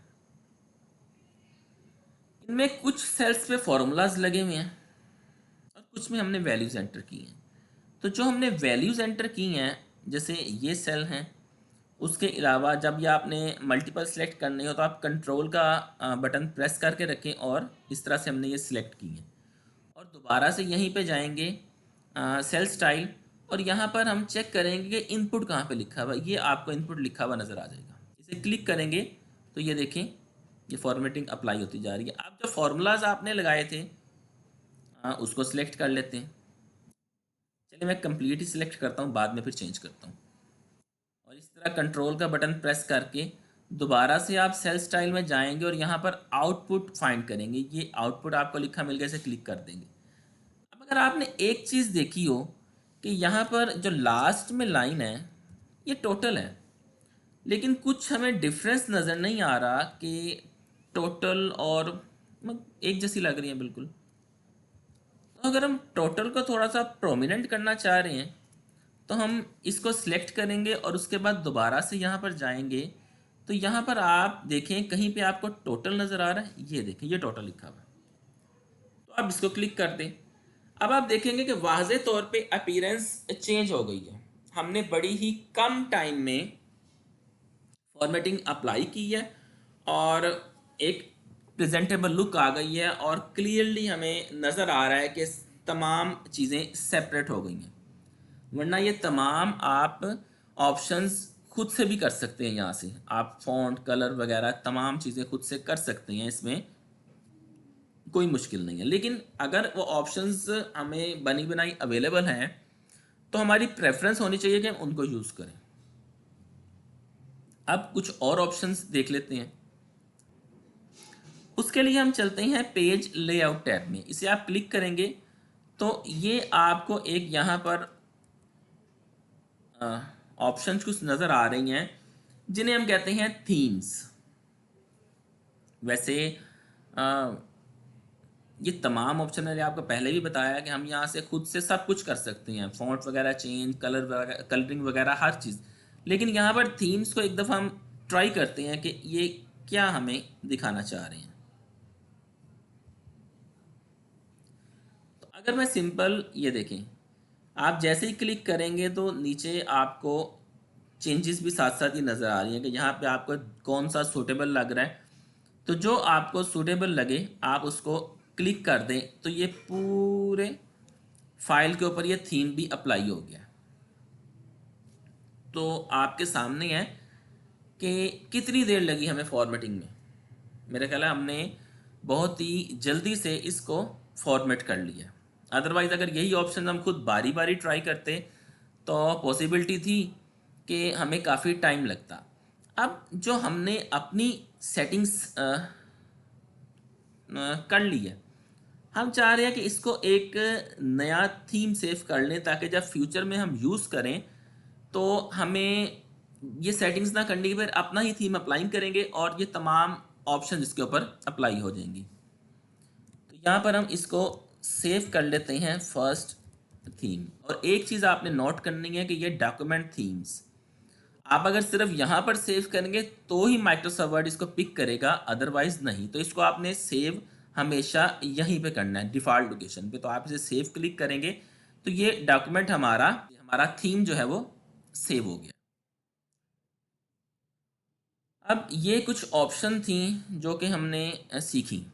इनमें कुछ सेल्स पे फॉर्मूलाज लगे हुए हैं और कुछ में हमने वैल्यूज एंटर की हैं। तो जो हमने वैल्यूज एंटर की हैं जैसे ये सेल हैं, उसके अलावा जब ये आपने मल्टीपल सेलेक्ट करने हो तो आप कंट्रोल का बटन प्रेस करके रखें और इस तरह से हमने ये सिलेक्ट की हैं। और दोबारा से यहीं पे जाएंगे सेल स्टाइल और यहाँ पर हम चेक करेंगे कि इनपुट कहाँ पे लिखा हुआ है। ये आपको इनपुट लिखा हुआ नज़र आ जाएगा। इसे क्लिक करेंगे तो ये देखें ये फॉर्मेटिंग अप्लाई होती जा रही है। अब जो फार्मूलाज आपने लगाए थे उसको सिलेक्ट कर लेते हैं। चलिए मैं कंप्लीट ही सिलेक्ट करता हूँ, बाद में फिर चेंज करता हूँ। और इस तरह कंट्रोल का बटन प्रेस करके दोबारा से आप सेल स्टाइल में जाएंगे और यहाँ पर आउटपुट फाइंड करेंगे। ये आउटपुट आपको लिखा मिल गया, इसे क्लिक कर देंगे। अब अगर आपने एक चीज़ देखी हो कि यहाँ पर जो लास्ट में लाइन है ये टोटल है, लेकिन कुछ हमें डिफरेंस नज़र नहीं आ रहा कि टोटल और एक जैसी लग रही है बिल्कुल। तो अगर हम टोटल को थोड़ा सा प्रोमिनेंट करना चाह रहे हैं तो हम इसको सिलेक्ट करेंगे और उसके बाद दोबारा से यहाँ पर जाएंगे। तो यहाँ पर आप देखें कहीं पे आपको टोटल नज़र आ रहा है, ये देखें ये टोटल लिखा हुआ है। तो आप इसको क्लिक कर दें। अब आप देखेंगे कि वाज़े तौर पे अपीयरेंस चेंज हो गई है। हमने बड़ी ही कम टाइम में फॉर्मेटिंग अप्लाई की है और एक प्रेजेंटेबल लुक आ गई है और क्लियरली हमें नज़र आ रहा है कि तमाम चीज़ें सेपरेट हो गई हैं। वरना ये तमाम आप ऑप्शंस खुद से भी कर सकते हैं। यहाँ से आप फॉन्ट कलर वगैरह तमाम चीज़ें खुद से कर सकते हैं, इसमें कोई मुश्किल नहीं है। लेकिन अगर वो ऑप्शंस हमें बनी बनाई अवेलेबल हैं तो हमारी प्रेफरेंस होनी चाहिए कि हम उनको यूज़ करें। अब कुछ और ऑप्शंस देख लेते हैं। उसके लिए हम चलते हैं पेज लेआउट टैब में। इसे आप क्लिक करेंगे तो ये आपको एक यहाँ पर ऑप्शंस कुछ नज़र आ रही हैं जिन्हें हम कहते हैं थीम्स। वैसे अ, ये तमाम ऑप्शन मैंने आपको पहले भी बताया कि हम यहाँ से खुद से सब कुछ कर सकते हैं, फॉन्ट वगैरह चेंज, कलर वगैरह, कलरिंग वगैरह हर चीज़। लेकिन यहाँ पर थीम्स को एक दफ़ा हम ट्राई करते हैं कि ये क्या हमें दिखाना चाह रहे हैं। तो अगर मैं सिंपल ये देखें, आप जैसे ही क्लिक करेंगे तो नीचे आपको चेंजेस भी साथ साथ ही नज़र आ रही हैं कि यहाँ पे आपको कौन सा सूटेबल लग रहा है। तो जो आपको सूटेबल लगे आप उसको क्लिक कर दें तो ये पूरे फाइल के ऊपर ये थीम भी अप्लाई हो गया। तो आपके सामने है कि कितनी देर लगी हमें फॉर्मेटिंग में। मेरा ख्याल है हमने बहुत ही जल्दी से इसको फॉर्मेट कर लिया। अदरवाइज़ अगर यही ऑप्शन हम खुद बारी बारी ट्राई करते तो पॉसिबिलिटी थी कि हमें काफ़ी टाइम लगता। अब जो हमने अपनी सेटिंग्स कर ली है, हम चाह रहे हैं कि इसको एक नया थीम सेव कर लें ताकि जब फ्यूचर में हम यूज़ करें तो हमें ये सेटिंग्स ना करने के बाद अपना ही थीम अप्लाई करेंगे और ये तमाम ऑप्शन इसके ऊपर अप्लाई हो जाएंगी। तो यहाँ पर हम इसको सेव कर लेते हैं फर्स्ट थीम। और एक चीज़ आपने नोट करनी है कि ये डॉक्यूमेंट थीम्स आप अगर सिर्फ यहाँ पर सेव करेंगे तो ही माइक्रोसॉफ्ट वर्ड इसको पिक करेगा, अदरवाइज नहीं। तो इसको आपने सेव हमेशा यहीं पे करना है डिफ़ॉल्ट लोकेशन पे। तो आप इसे सेव क्लिक करेंगे तो ये डॉक्यूमेंट हमारा हमारा थीम जो है वो सेव हो गया। अब ये कुछ ऑप्शन थी जो कि हमने सीखी।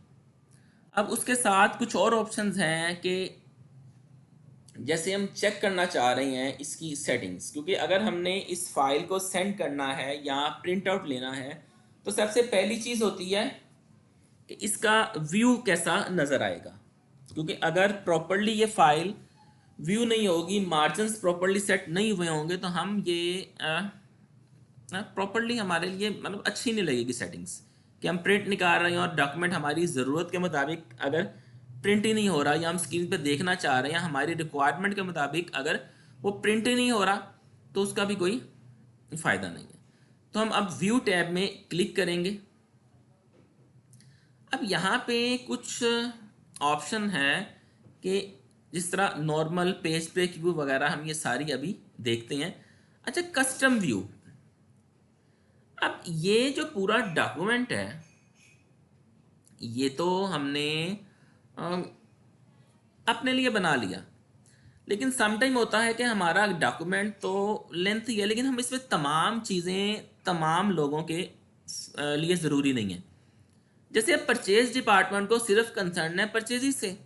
अब उसके साथ कुछ और ऑप्शंस हैं कि जैसे हम चेक करना चाह रहे हैं इसकी सेटिंग्स, क्योंकि अगर हमने इस फाइल को सेंड करना है या प्रिंट आउट लेना है तो सबसे पहली चीज़ होती है कि इसका व्यू कैसा नज़र आएगा। क्योंकि अगर प्रॉपरली ये फाइल व्यू नहीं होगी, मार्जिन्स प्रॉपरली सेट नहीं हुए होंगे तो हम ये प्रॉपरली हमारे लिए मतलब अच्छी नहीं लगेगी सेटिंग्स कि हम प्रिंट निकाल रहे हैं और डॉक्यूमेंट हमारी ज़रूरत के मुताबिक अगर प्रिंट ही नहीं हो रहा या हम स्क्रीन पे देखना चाह रहे हैं हमारी रिक्वायरमेंट के मुताबिक अगर वो प्रिंट ही नहीं हो रहा तो उसका भी कोई फ़ायदा नहीं है। तो हम अब व्यू टैब में क्लिक करेंगे। अब यहाँ पे कुछ ऑप्शन है कि जिस तरह नॉर्मल पेज पे व्यू वगैरह हम ये सारी अभी देखते हैं। अच्छा, कस्टम व्यू। अब ये जो पूरा डॉक्यूमेंट है ये तो हमने अम, अपने लिए बना लिया, लेकिन समटाइम होता है कि हमारा डॉक्यूमेंट तो लेंथ ही है लेकिन हम इसमें तमाम चीज़ें तमाम लोगों के लिए ज़रूरी नहीं है। जैसे अब परचेज डिपार्टमेंट को सिर्फ कंसर्न है परचेज से,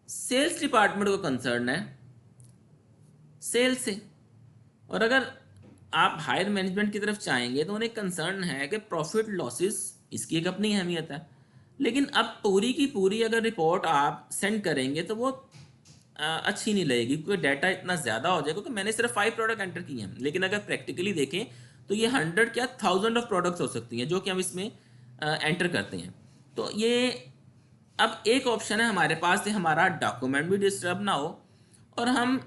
सेल्स डिपार्टमेंट को कंसर्न है सेल से, और अगर आप हायर मैनेजमेंट की तरफ चाहेंगे तो उन्हें कंसर्न है कि प्रॉफिट लॉसेस, इसकी एक अपनी अहमियत है। लेकिन अब पूरी की पूरी अगर रिपोर्ट आप सेंड करेंगे तो वो अच्छी नहीं लगेगी क्योंकि डाटा इतना ज़्यादा हो जाएगा। क्योंकि मैंने सिर्फ 5 प्रोडक्ट एंटर किए हैं लेकिन अगर प्रैक्टिकली देखें तो ये 100 क्या 1000 ऑफ प्रोडक्ट्स हो सकती हैं जो कि हम इसमें एंटर करते हैं। तो ये अब एक ऑप्शन है हमारे पास कि हमारा डॉक्यूमेंट भी डिस्टर्ब ना हो और हम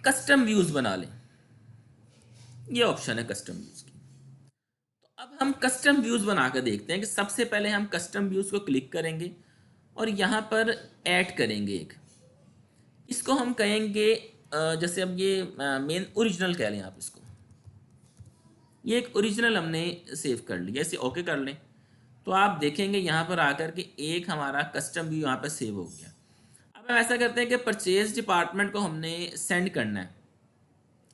कस्टम व्यूज़ बना लें। ये ऑप्शन है कस्टम व्यूज़ की। अब हम कस्टम व्यूज़ बना कर देखते हैं कि सबसे पहले हम कस्टम व्यूज़ को क्लिक करेंगे और यहाँ पर ऐड करेंगे एक, इसको हम कहेंगे जैसे अब ये मेन ओरिजिनल कह लें आप इसको, ये एक ओरिजिनल हमने सेव कर लिया, इसे ओके कर लें तो आप देखेंगे यहाँ पर आकर के एक हमारा कस्टम व्यू यहाँ पर सेव हो गया। अब हम ऐसा करते हैं कि परचेज डिपार्टमेंट को हमने सेंड करना है,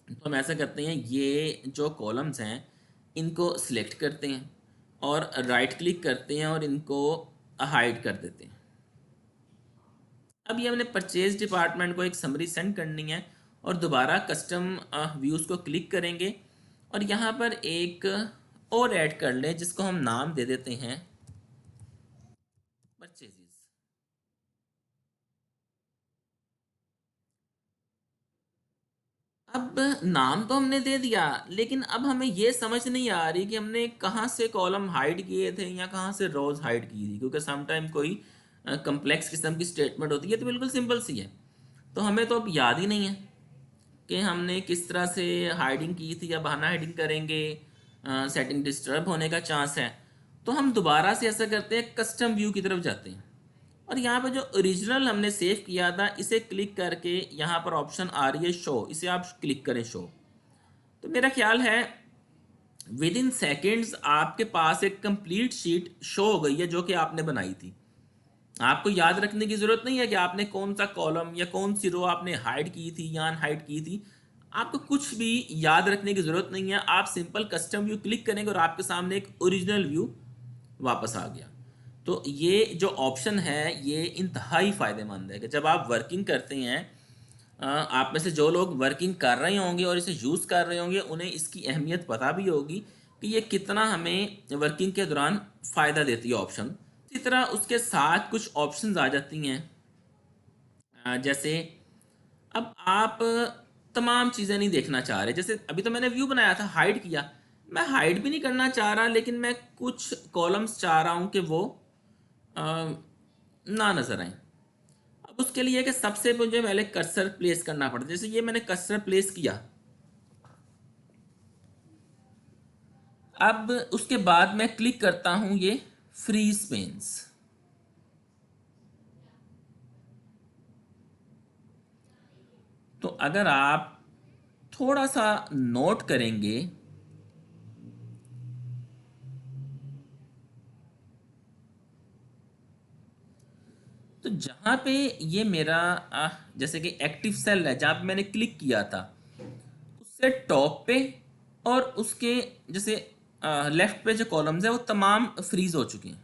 तो हम ऐसा करते हैं ये जो कॉलम्स हैं इनको सिलेक्ट करते हैं और राइट क्लिक करते हैं और इनको हाइड कर देते हैं। अब ये हमने परचेज डिपार्टमेंट को एक समरी सेंड करनी है और दोबारा कस्टम व्यूज़ को क्लिक करेंगे और यहाँ पर एक और ऐड कर लें जिसको हम नाम दे देते हैं परचेजेस। अब नाम तो हमने दे दिया, लेकिन अब हमें ये समझ नहीं आ रही कि हमने कहाँ से कॉलम हाइड किए थे या कहाँ से रोज हाइड की थी, क्योंकि समटाइम कोई कम्प्लेक्स किस्म की स्टेटमेंट होती है तो बिल्कुल सिंपल सी है, तो हमें तो अब याद ही नहीं है कि हमने किस तरह से हाइडिंग की थी या बहाना हाइडिंग करेंगे, सेटिंग डिस्टर्ब होने का चांस है। तो हम दोबारा से ऐसा करते हैं, कस्टम व्यू की तरफ जाते हैं और यहाँ पर जो ओरिजिनल हमने सेव किया था इसे क्लिक करके यहाँ पर ऑप्शन आ रही है शो, इसे आप क्लिक करें शो। तो मेरा ख्याल है विद इन सेकेंड्स आपके पास एक कंप्लीट शीट शो हो गई है जो कि आपने बनाई थी। आपको याद रखने की ज़रूरत नहीं है कि आपने कौन सा कॉलम या कौन सी रो आपने हाइड की थी या अनहाइड की थी, आपको कुछ भी याद रखने की ज़रूरत नहीं है। आप सिंपल कस्टम व्यू क्लिक करेंगे और आपके सामने एक ओरिजिनल व्यू वापस आ गया। तो ये जो ऑप्शन है ये इंतहाई फ़ायदेमंद है कि जब आप वर्किंग करते हैं, आप में से जो लोग वर्किंग कर रहे होंगे और इसे यूज़ कर रहे होंगे उन्हें इसकी अहमियत पता भी होगी कि ये कितना हमें वर्किंग के दौरान फ़ायदा देती है ऑप्शन। इसी तरह उसके साथ कुछ ऑप्शंस आ जाती हैं, जैसे अब आप तमाम चीज़ें नहीं देखना चाह रहे, जैसे अभी तो मैंने व्यू बनाया था, हाइड किया, मैं हाइड भी नहीं करना चाह रहा लेकिन मैं कुछ कॉलम्स चाह रहा हूँ कि वो अ, ना नज़र आए। अब उसके लिए कि सबसे मुझे पहले कर्सर प्लेस करना पड़ता है, जैसे ये मैंने कर्सर प्लेस किया, अब उसके बाद मैं क्लिक करता हूँ ये फ्रीज पेन्स। तो अगर आप थोड़ा सा नोट करेंगे तो जहाँ पे ये मेरा जैसे कि एक्टिव सेल है जहाँ पे मैंने क्लिक किया था उससे टॉप पे और उसके जैसे लेफ्ट पे जो कॉलम्स है वो तमाम फ्रीज हो चुके हैं।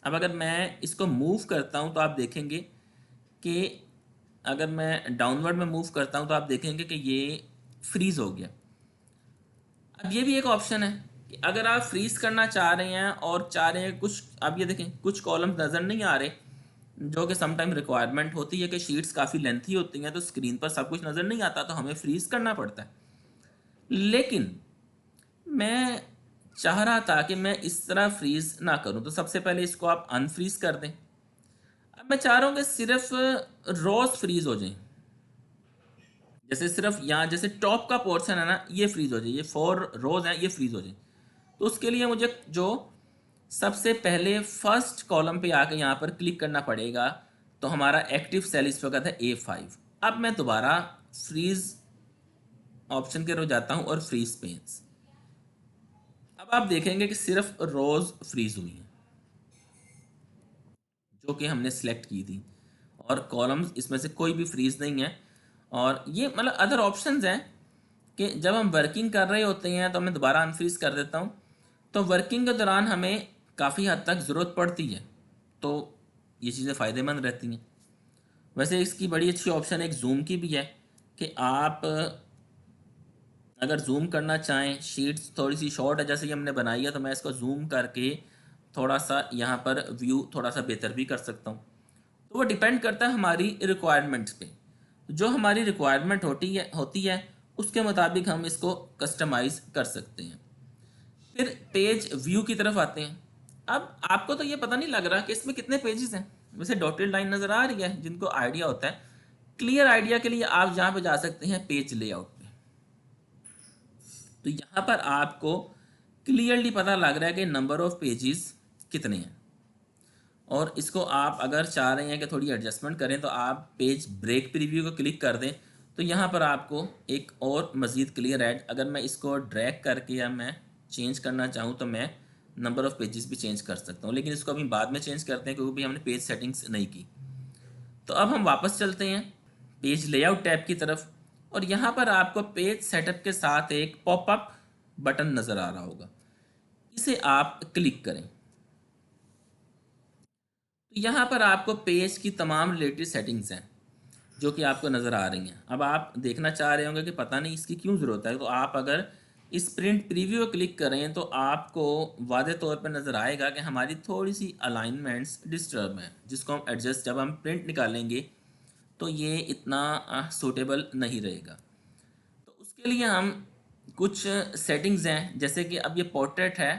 अब अगर मैं इसको मूव करता हूँ तो आप देखेंगे कि अगर मैं डाउनवर्ड में मूव करता हूँ तो आप देखेंगे कि ये फ्रीज हो गया। अब ये भी एक ऑप्शन है कि अगर आप फ्रीज करना चाह रहे हैं और चाह रहे हैं कुछ, अब ये देखें कुछ कॉलम्स नज़र नहीं आ रहे, जो कि समटाइम रिक्वायरमेंट होती है कि शीट्स काफ़ी लेंथी होती हैं तो स्क्रीन पर सब कुछ नज़र नहीं आता तो हमें फ्रीज करना पड़ता है। लेकिन मैं चाह रहा था कि मैं इस तरह फ्रीज ना करूं, तो सबसे पहले इसको आप अनफ्रीज कर दें। अब मैं चाह रहा हूँ कि सिर्फ रोज फ्रीज हो जाए, जैसे सिर्फ यहाँ जैसे टॉप का पोर्शन है ना ये फ्रीज हो जाए, ये 4 रोज हैं ये फ्रीज हो जाए। तो उसके लिए मुझे जो सबसे पहले फर्स्ट कॉलम पे आके यहाँ पर क्लिक करना पड़ेगा, तो हमारा एक्टिव सेल इस वक्त है A5। अब मैं दोबारा फ्रीज ऑप्शन के रो जाता हूँ और फ्रीज पेन्स। अब आप देखेंगे कि सिर्फ रोज फ्रीज हुई हैं जो कि हमने सेलेक्ट की थी और कॉलम्स इसमें से कोई भी फ्रीज नहीं है। और ये मतलब अदर ऑप्शंस हैं कि जब हम वर्किंग कर रहे होते हैं तो मैं दोबारा अनफ्रीज कर देता हूँ, तो वर्किंग के दौरान हमें काफ़ी हद तक ज़रूरत पड़ती है तो ये चीज़ें फ़ायदेमंद रहती हैं। वैसे इसकी बड़ी अच्छी ऑप्शन एक जूम की भी है कि आप अगर जूम करना चाहें, शीट्स थोड़ी सी शॉर्ट है जैसे कि हमने बनाई है तो मैं इसको जूम करके थोड़ा सा यहाँ पर व्यू थोड़ा सा बेहतर भी कर सकता हूँ। तो वो डिपेंड करता है हमारी रिक्वायरमेंट्स पे, जो हमारी रिक्वायरमेंट होती है उसके मुताबिक हम इसको कस्टमाइज़ कर सकते हैं। फिर पेज व्यू की तरफ आते हैं। अब आपको तो ये पता नहीं लग रहा कि इसमें कितने पेजेस हैं, वैसे डॉटेड लाइन नज़र आ रही है, जिनको आइडिया होता है क्लियर आइडिया के लिए आप यहाँ पे जा सकते हैं पेज लेआउट पे। तो यहाँ पर आपको क्लियरली पता लग रहा है कि नंबर ऑफ़ पेजेस कितने हैं। और इसको आप अगर चाह रहे हैं कि थोड़ी एडजस्टमेंट करें तो आप पेज ब्रेक प्रीव्यू को क्लिक कर दें, तो यहाँ पर आपको एक और मज़ीद क्लियर ऐड, अगर मैं इसको ड्रैग करके या मैं चेंज करना चाहूँ तो मैं नंबर ऑफ़ पेजेस भी चेंज कर सकता हूँ, लेकिन इसको अभी बाद में चेंज करते हैं क्योंकि हमने पेज सेटिंग्स नहीं की। तो अब हम वापस चलते हैं पेज लेआउट टैब की तरफ, और यहाँ पर आपको पेज सेटअप के साथ एक पॉपअप बटन नज़र आ रहा होगा, इसे आप क्लिक करें। तो यहाँ पर आपको पेज की तमाम रिलेटेड सेटिंग्स हैं जो कि आपको नज़र आ रही हैं। अब आप देखना चाह रहे होंगे कि पता नहीं इसकी क्यों ज़रूरत है, तो आप अगर इस प्रिंट प्रीव्यू को क्लिक करें तो आपको वाज़े तौर पर नज़र आएगा कि हमारी थोड़ी सी अलाइनमेंट्स डिस्टर्ब हैं, जिसको हम एडजस्ट जब हम प्रिंट निकालेंगे तो ये इतना सूटेबल नहीं रहेगा। तो उसके लिए हम कुछ सेटिंग्स हैं, जैसे कि अब ये पोर्ट्रेट है,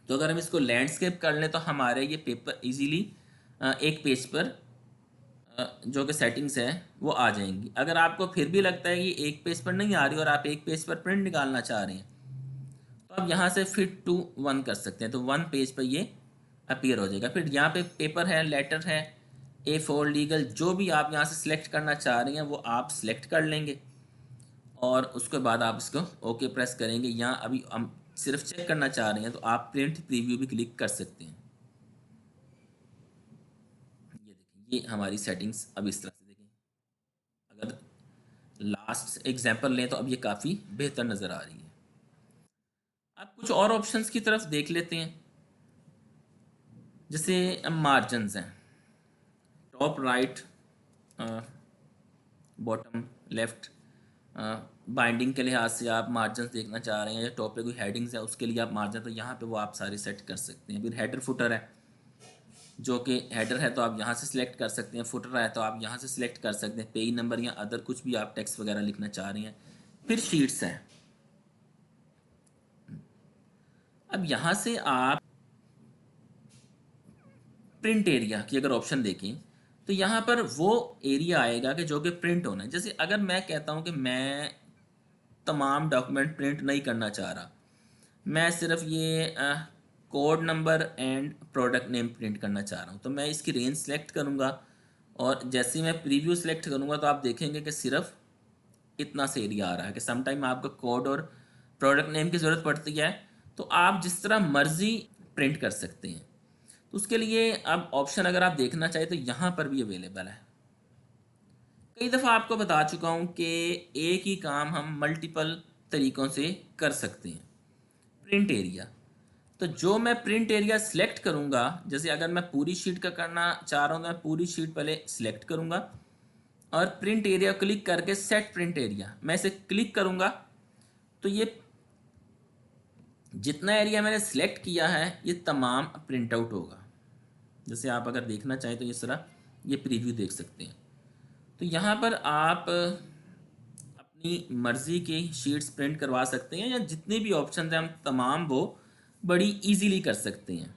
तो अगर हम इसको लैंडस्केप कर लें तो हमारे ये पेपर इजीली एक पेज पर जो कि सेटिंग्स है वो आ जाएंगी। अगर आपको फिर भी लगता है कि एक पेज पर नहीं आ रही और आप एक पेज पर प्रिंट निकालना चाह रहे हैं, तो आप यहाँ से फिट टू वन कर सकते हैं, तो वन पेज पर ये अपीयर हो जाएगा। फिर यहाँ पे पेपर है, लेटर है, A4 लीगल, जो भी आप यहाँ से सिलेक्ट करना चाह रहे हैं वो आप सिलेक्ट कर लेंगे और उसके बाद आप इसको ओके प्रेस करेंगे। यहाँ अभी हम सिर्फ चेक करना चाह रहे हैं तो आप प्रिंट प्रीव्यू भी क्लिक कर सकते हैं। ये देखिए, ये हमारी सेटिंग्स अब इस तरह से देखें। अगर लास्ट एग्जांपल लें तो अब ये काफ़ी बेहतर नज़र आ रही है। अब कुछ और ऑप्शंस की तरफ देख लेते हैं, जैसे मार्जिनस हैं, top right, bottom left, binding के लिहाज से आप मार्जिन देखना चाह रहे हैं या टॉप पे कोई हेडिंग्स है उसके लिए आप मार्जिन, तो यहाँ पे वो आप सारे सेट कर सकते हैं। फिर हेडर फुटर है, जो कि हेडर है तो आप यहाँ से सिलेक्ट कर सकते हैं, फुटर है तो आप यहाँ से सिलेक्ट कर सकते हैं, पेज नंबर या अदर कुछ भी आप टेक्स्ट वगैरह लिखना चाह रहे हैं। फिर शीट्स है, अब यहाँ से आप प्रिंट एरिया की अगर ऑप्शन देखें तो यहाँ पर वो एरिया आएगा कि जो कि प्रिंट होना है। जैसे अगर मैं कहता हूँ कि मैं तमाम डॉक्यूमेंट प्रिंट नहीं करना चाह रहा, मैं सिर्फ ये code number and product name print करना चाह रहा हूँ, तो मैं इसकी रेंज सेलेक्ट करूँगा और जैसे ही मैं प्रीव्यू सेलेक्ट करूँगा तो आप देखेंगे कि सिर्फ इतना से एरिया आ रहा है कि समटाइम आपको कोड और प्रोडक्ट नेम की ज़रूरत पड़ती है, तो आप जिस तरह मर्ज़ी प्रिंट कर सकते हैं। तो उसके लिए अब ऑप्शन अगर आप देखना चाहें तो यहाँ पर भी अवेलेबल है। कई दफ़ा आपको बता चुका हूँ कि एक ही काम हम मल्टीपल तरीक़ों से कर सकते हैं। प्रिंट एरिया, तो जो मैं प्रिंट एरिया सिलेक्ट करूँगा, जैसे अगर मैं पूरी शीट का करना चाह रहा हूँ तो मैं पूरी शीट पहले सिलेक्ट करूँगा और प्रिंट एरिया क्लिक करके सेट प्रिंट एरिया मैं इसे क्लिक करूँगा, तो ये जितना एरिया मैंने सिलेक्ट किया है ये तमाम प्रिंट आउट होगा। जैसे आप अगर देखना चाहें तो इस तरह ये प्रीव्यू देख सकते हैं। तो यहाँ पर आप अपनी मर्ज़ी की शीट्स प्रिंट करवा सकते हैं या जितने भी ऑप्शन हैं हम तमाम वो बड़ी इजीली कर सकते हैं।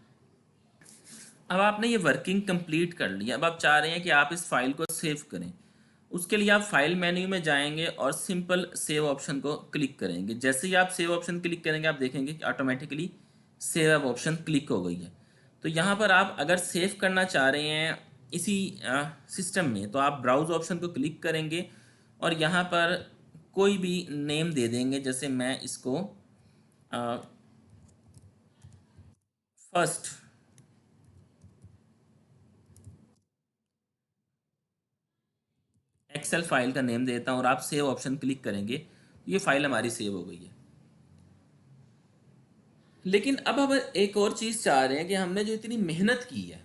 अब आपने ये वर्किंग कंप्लीट कर लिया, अब आप चाह रहे हैं कि आप इस फाइल को सेव करें। उसके लिए आप फाइल मेन्यू में जाएंगे और सिंपल सेव ऑप्शन को क्लिक करेंगे। जैसे ही आप सेव ऑप्शन क्लिक करेंगे आप देखेंगे कि ऑटोमेटिकली सेव एव ऑप्शन क्लिक हो गई है। तो यहाँ पर आप अगर सेव करना चाह रहे हैं इसी सिस्टम में तो आप ब्राउज़ ऑप्शन को क्लिक करेंगे और यहाँ पर कोई भी नेम दे देंगे। जैसे मैं इसको फर्स्ट एक्सेल फाइल का नेम देता हूँ और आप सेव ऑप्शन क्लिक करेंगे तो ये फाइल हमारी सेव हो गई है। लेकिन अब हम एक और चीज़ चाह रहे हैं कि हमने जो इतनी मेहनत की है,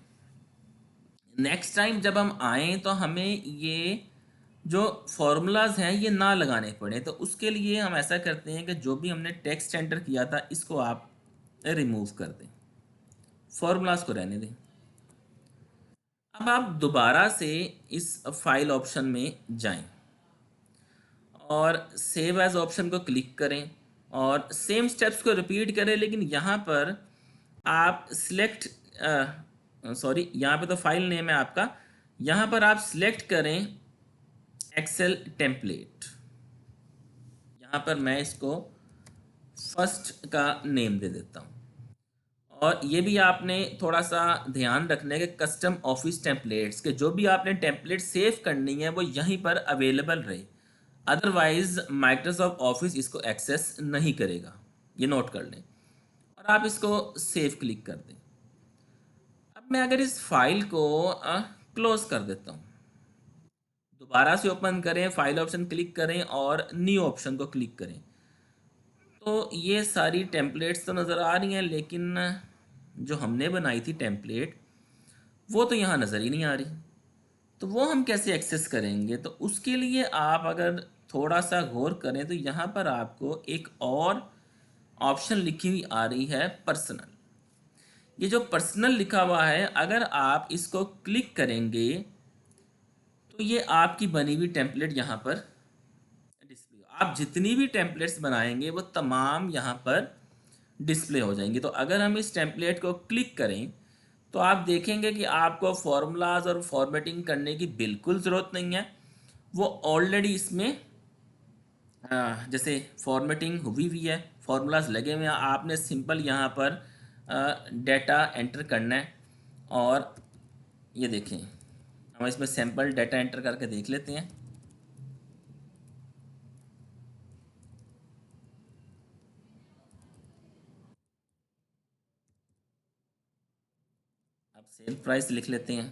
नेक्स्ट टाइम जब हम आएँ तो हमें ये जो फार्मूलाज हैं ये ना लगाने पड़े। तो उसके लिए हम ऐसा करते हैं कि जो भी हमने टेक्स्ट एंटर किया था इसको आप रिमूव कर दें, फार्मूलाज को रहने दें। अब आप दोबारा से इस फाइल ऑप्शन में जाएं और सेव एज ऑप्शन को क्लिक करें और सेम स्टेप्स को रिपीट करें, लेकिन यहाँ पर आप सिलेक्ट सॉरी यहाँ पे तो फाइल नेम है आपका, यहाँ पर आप सिलेक्ट करें एक्सेल टेम्पलेट। यहाँ पर मैं इसको फर्स्ट का नेम दे देता हूँ। और ये भी आपने थोड़ा सा ध्यान रखना है कि कस्टम ऑफिस टेम्पलेट्स के जो भी आपने टेम्पलेट सेव करनी है वो यहीं पर अवेलेबल रहे, अदरवाइज माइक्रोसॉफ्ट ऑफिस इसको एक्सेस नहीं करेगा, ये नोट कर लें। और आप इसको सेव क्लिक कर दें। अब मैं अगर इस फाइल को क्लोज कर देता हूँ, दोबारा से ओपन करें, फाइल ऑप्शन क्लिक करें और न्यू ऑप्शन को क्लिक करें, तो ये सारी टेम्पलेट्स तो नज़र आ रही हैं, लेकिन जो हमने बनाई थी टेम्पलेट वो तो यहाँ नज़र ही नहीं आ रही। तो वो हम कैसे एक्सेस करेंगे? तो उसके लिए आप अगर थोड़ा सा गौर करें तो यहाँ पर आपको एक और ऑप्शन लिखी हुई आ रही है, पर्सनल। ये जो पर्सनल लिखा हुआ है, अगर आप इसको क्लिक करेंगे तो ये आपकी बनी हुई टेम्पलेट यहाँ पर डिस्प्ले, आप जितनी भी टेम्पलेट्स बनाएंगे वो तमाम यहाँ पर डिस्प्ले हो जाएंगी। तो अगर हम इस टेम्पलेट को क्लिक करें तो आप देखेंगे कि आपको फॉर्मूलाज और फॉर्मेटिंग करने की बिल्कुल ज़रूरत नहीं है। वो ऑलरेडी इसमें जैसे फॉर्मेटिंग हुई हुई है, फार्मूलाज लगे हुए हैं, आपने सिंपल यहाँ पर डेटा एंटर करना है। और ये देखें, हम इसमें सैम्पल डेटा एंटर करके देख लेते हैं। अब सेल प्राइस लिख लेते हैं।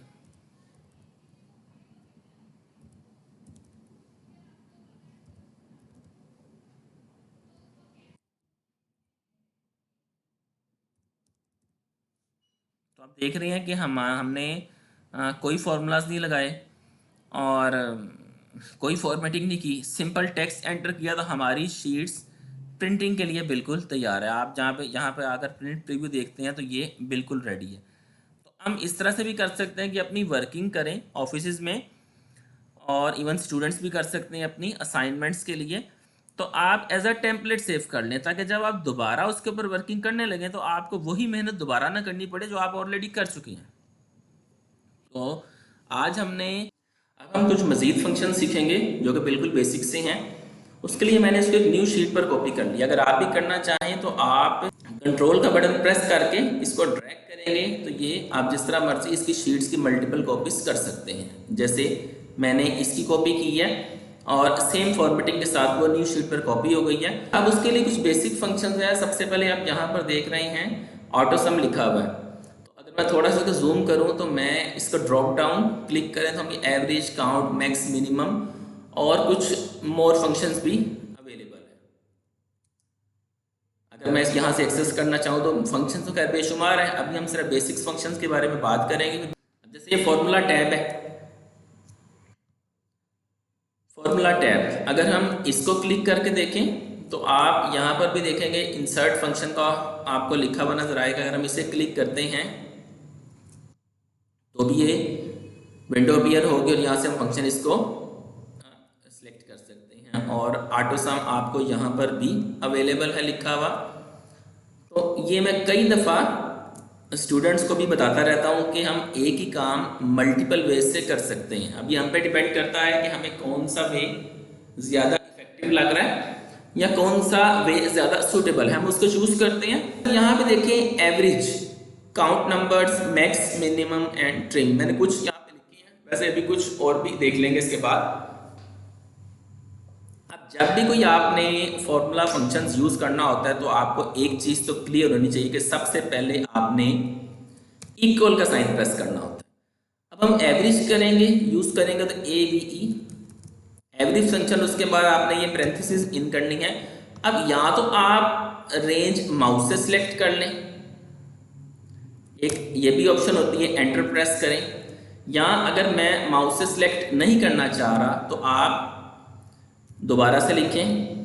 तो आप देख रहे हैं कि हमने कोई फार्मूलाज नहीं लगाए और कोई फॉर्मेटिंग नहीं की, सिंपल टेक्स्ट एंटर किया तो हमारी शीट्स प्रिंटिंग के लिए बिल्कुल तैयार है। आप जहाँ पे यहाँ पे आकर प्रिंट प्रीव्यू देखते हैं तो ये बिल्कुल रेडी है। तो हम इस तरह से भी कर सकते हैं कि अपनी वर्किंग करें ऑफिस में, और इवन स्टूडेंट्स भी कर सकते हैं अपनी असाइनमेंट्स के लिए। तो आप एज अ टेम्पलेट सेव कर लें ताकि जब आप दोबारा उसके ऊपर वर्किंग करने लगें तो आपको वही मेहनत दोबारा ना करनी पड़े जो आप ऑलरेडी कर चुकी हैं। तो आज हमने अब हम कुछ मज़ीद फंक्शन सीखेंगे जो कि बिल्कुल बेसिक से हैं। उसके लिए मैंने इसको एक न्यू शीट पर कॉपी कर लिया। अगर आप भी करना चाहें तो आप कंट्रोल का बटन प्रेस करके इसको ड्रैग करेंगे तो ये आप जिस तरह मर्जी इसकी शीट्स की मल्टीपल कॉपीज कर सकते हैं। जैसे मैंने इसकी कॉपी की है और सेम फॉर्मेटिंग के साथ वो न्यू शीट पर कॉपी हो गई है। अब उसके लिए कुछ बेसिक फंक्शन है। सबसे पहले आप यहाँ पर देख रहे हैं ऑटो सम लिखा हुआ है। मैं थोड़ा सा इसको जूम करूं तो मैं इसको ड्रॉप डाउन क्लिक करें तो हमें एवरेज, काउंट, मैक्स, मिनिमम और कुछ मोर फंक्शंस भी अवेलेबल है। अगर मैं यहाँ से एक्सेस करना चाहूँ तो फंक्शन तो खैर बेशुमार है, अभी हम सिर्फ बेसिक्स फंक्शंस के बारे में बात करेंगे। जैसे ये फॉर्मूला टैब है, फॉर्मूला टैब अगर हम इसको क्लिक करके देखें तो आप यहाँ पर भी देखेंगे इंसर्ट फंक्शन का आपको लिखा हुआ नजर आएगा। अगर हम इसे क्लिक करते हैं तो भी ये विंडो अपीयर होगी और यहाँ से हम फंक्शन इसको सिलेक्ट कर सकते हैं। और ऑटो सम आपको यहाँ पर भी अवेलेबल है लिखा हुआ। तो ये मैं कई दफ़ा स्टूडेंट्स को भी बताता रहता हूँ कि हम एक ही काम मल्टीपल वे से कर सकते हैं। अब ये हम पे डिपेंड करता है कि हमें कौन सा वे ज़्यादा इफेक्टिव लग रहा है या कौन सा वे ज़्यादा सूटेबल है, हम उसको चूज़ करते हैं। यहाँ पे देखें average, count numbers, max, minimum and trim, मैंने कुछ यहाँ पे लिखी है। वैसे अभी कुछ और भी देख लेंगे इसके बाद। अब जब भी कोई आपने फॉर्मूला फंक्शंस यूज करना होता है तो आपको एक चीज तो क्लियर होनी चाहिए कि सबसे पहले आपने इक्वल का साइन प्रेस करना होता है। अब हम एवरेज करेंगे, यूज करेंगे तो A B E average function, उसके बाद आपने ये पैरेंथेसिस इन करनी है। अब या तो आप रेंज माउस से सिलेक्ट कर लें, एक ये भी ऑप्शन होती है, एंटर प्रेस करें, या अगर मैं माउस से सिलेक्ट नहीं करना चाह रहा तो आप दोबारा से लिखें।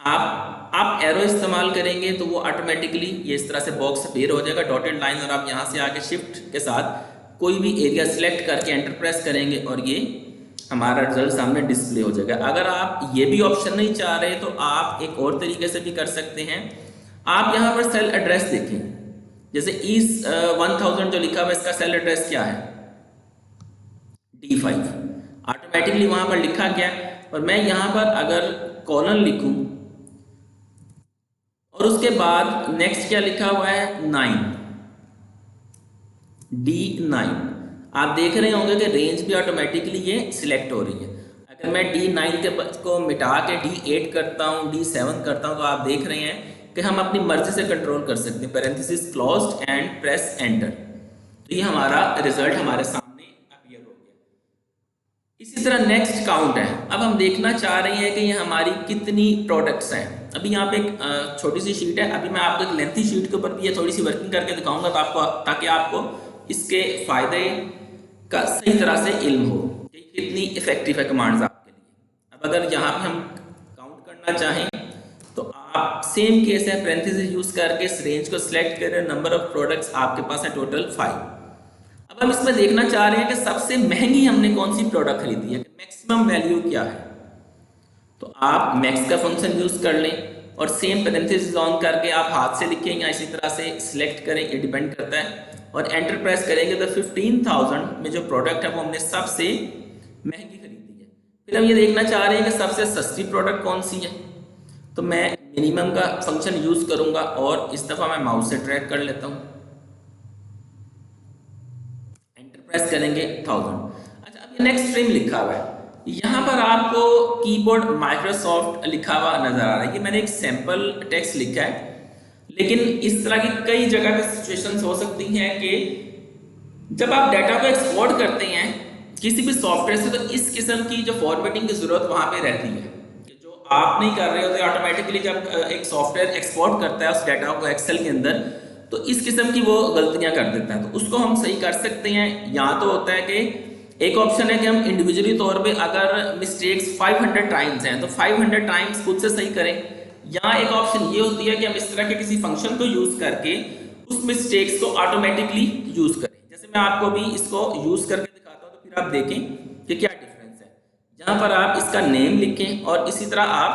आप एरो इस्तेमाल करेंगे तो वो ऑटोमेटिकली ये इस तरह से बॉक्स अपीयर हो जाएगा, डॉटेड लाइन, और आप यहाँ से आके शिफ्ट के साथ कोई भी एरिया सिलेक्ट करके एंटर प्रेस करेंगे और ये हमारा रिजल्ट सामने डिस्प्ले हो जाएगा। अगर आप ये भी ऑप्शन नहीं चाह रहे तो आप एक और तरीके से भी कर सकते हैं। आप यहाँ पर सेल एड्रेस देखें, जैसे इस 1000 जो लिखा हुआ है इसका सेल एड्रेस क्या है, D5, ऑटोमेटिकली वहां पर लिखा गया। और मैं यहाँ पर अगर कॉलन लिखूं और उसके बाद नेक्स्ट क्या लिखा हुआ है 9, D9। आप देख रहे होंगे कि रेंज भी ऑटोमेटिकली ये सिलेक्ट हो रही है। अगर मैं D9 को मिटा के D8 करता हूँ, D7 करता हूँ, तो आप देख रहे हैं कि हम अपनी मर्जी से कंट्रोल कर सकते हैं। Parenthesis closed end press enter, तो ये हमारा रिजल्ट हमारे सामने अपीयर हो गया। इसी तरह नेक्स्ट काउंट है। अब हम देखना चाह रहे हैं कि ये हमारी कितनी प्रोडक्ट्स हैं। अभी यहाँ पे एक छोटी सी शीट है, अभी मैं आपको एक लेंथी शीट के ऊपर भी ये थोड़ी सी वर्किंग करके दिखाऊंगा, तो आपको, ताकि आपको इसके फायदे का सही तरह से इल्म हो कि कितनी इफेक्टिव है कमांड्स आपके लिए। अब अगर यहाँ पे हम काउंट करना चाहें तो आप सेम केस है, पैरेंथेसिस यूज करके इस रेंज को सिलेक्ट करें। नंबर ऑफ प्रोडक्ट्स आपके पास है टोटल 5। अब हम इसमें देखना चाह रहे हैं कि सबसे महंगी हमने कौन सी प्रोडक्ट खरीदी है, मैक्सिमम वैल्यू क्या है। तो आप मैक्स का फंक्शन यूज कर लें और सेम पैरेंथेसिस ऑन करके आप हाथ से लिखें या इसी तरह से सिलेक्ट करें, ये डिपेंड करता है। और एंटर प्रेस करेंगे तो 15,000 में जो प्रोडक्ट है वो हमने सबसे महंगी खरीदी है। फिर हम ये देखना चाह रहे हैं कि सबसे सस्ती प्रोडक्ट कौन सी है, तो मैं मिनिमम का फंक्शन यूज करूंगा और इस दफा मैं माउस से ड्रैग कर लेता हूं, एंटर प्रेस करेंगे 1000। अच्छा, अब ये नेक्स्ट स्ट्रीम लिखा हुआ है, यहाँ पर आपको कीबोर्ड माइक्रोसॉफ्ट लिखा हुआ नजर आ रहा है। ये मैंने एक सैंपल टेक्स्ट लिखा है, लेकिन इस तरह की कई जगह पे सिचुएशंस हो सकती हैं कि जब आप डाटा को एक्सपोर्ट करते हैं किसी भी सॉफ्टवेयर से, तो इस किस्म की जो फॉर्मेटिंग की जरूरत वहां पे रहती है कि जो आप नहीं कर रहे होते। ऑटोमेटिकली जब एक सॉफ्टवेयर एक्सपोर्ट करता है उस डाटा को एक्सेल के अंदर, तो इस किस्म की वो गलतियां कर देता है। तो उसको हम सही कर सकते हैं। या तो होता है कि एक ऑप्शन है कि हम इंडिविजुअली तौर पे अगर मिस्टेक्स 500 टाइम्स हैं तो 500 टाइम्स खुद से सही करें, या एक ऑप्शन ये होती है कि हम इस तरह के किसी फंक्शन को यूज करके उस मिस्टेक्स को ऑटोमेटिकली यूज करें। जैसे मैं आपको भी इसको यूज करके दिखाता हूं, तो फिर आप देखें कि क्या डिफरेंस है। जहां पर आप इसका नेम लिखें और इसी तरह आप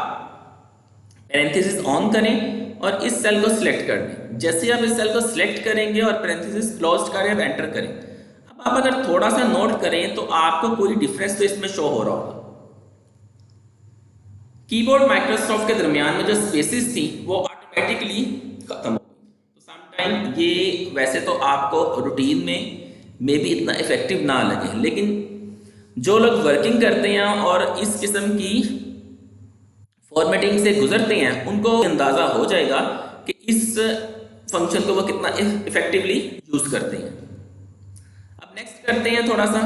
पैरेंथेसिस ऑन करें और इस सेल को सिलेक्ट कर दें। जैसे आप इस सेल को सिलेक्ट करेंगे और पैरेंथेसिस क्लोज करें और एंटर करें, अब आप अगर थोड़ा सा नोट करें तो आपको कोई डिफरेंस तो इसमें शो हो रहा होगा। कीबोर्ड माइक्रोसॉफ्ट के दरमियान में जो स्पेसेस थी वो ऑटोमेटिकली खत्म हो गई। तो समटाइम ये वैसे तो आपको रूटीन में मे भी इतना इफेक्टिव ना लगे, लेकिन जो लोग वर्किंग करते हैं और इस किस्म की फॉर्मेटिंग से गुजरते हैं उनको अंदाजा हो जाएगा कि इस फंक्शन को वो कितना इफेक्टिवली यूज करते हैं। अब नेक्स्ट करते हैं थोड़ा सा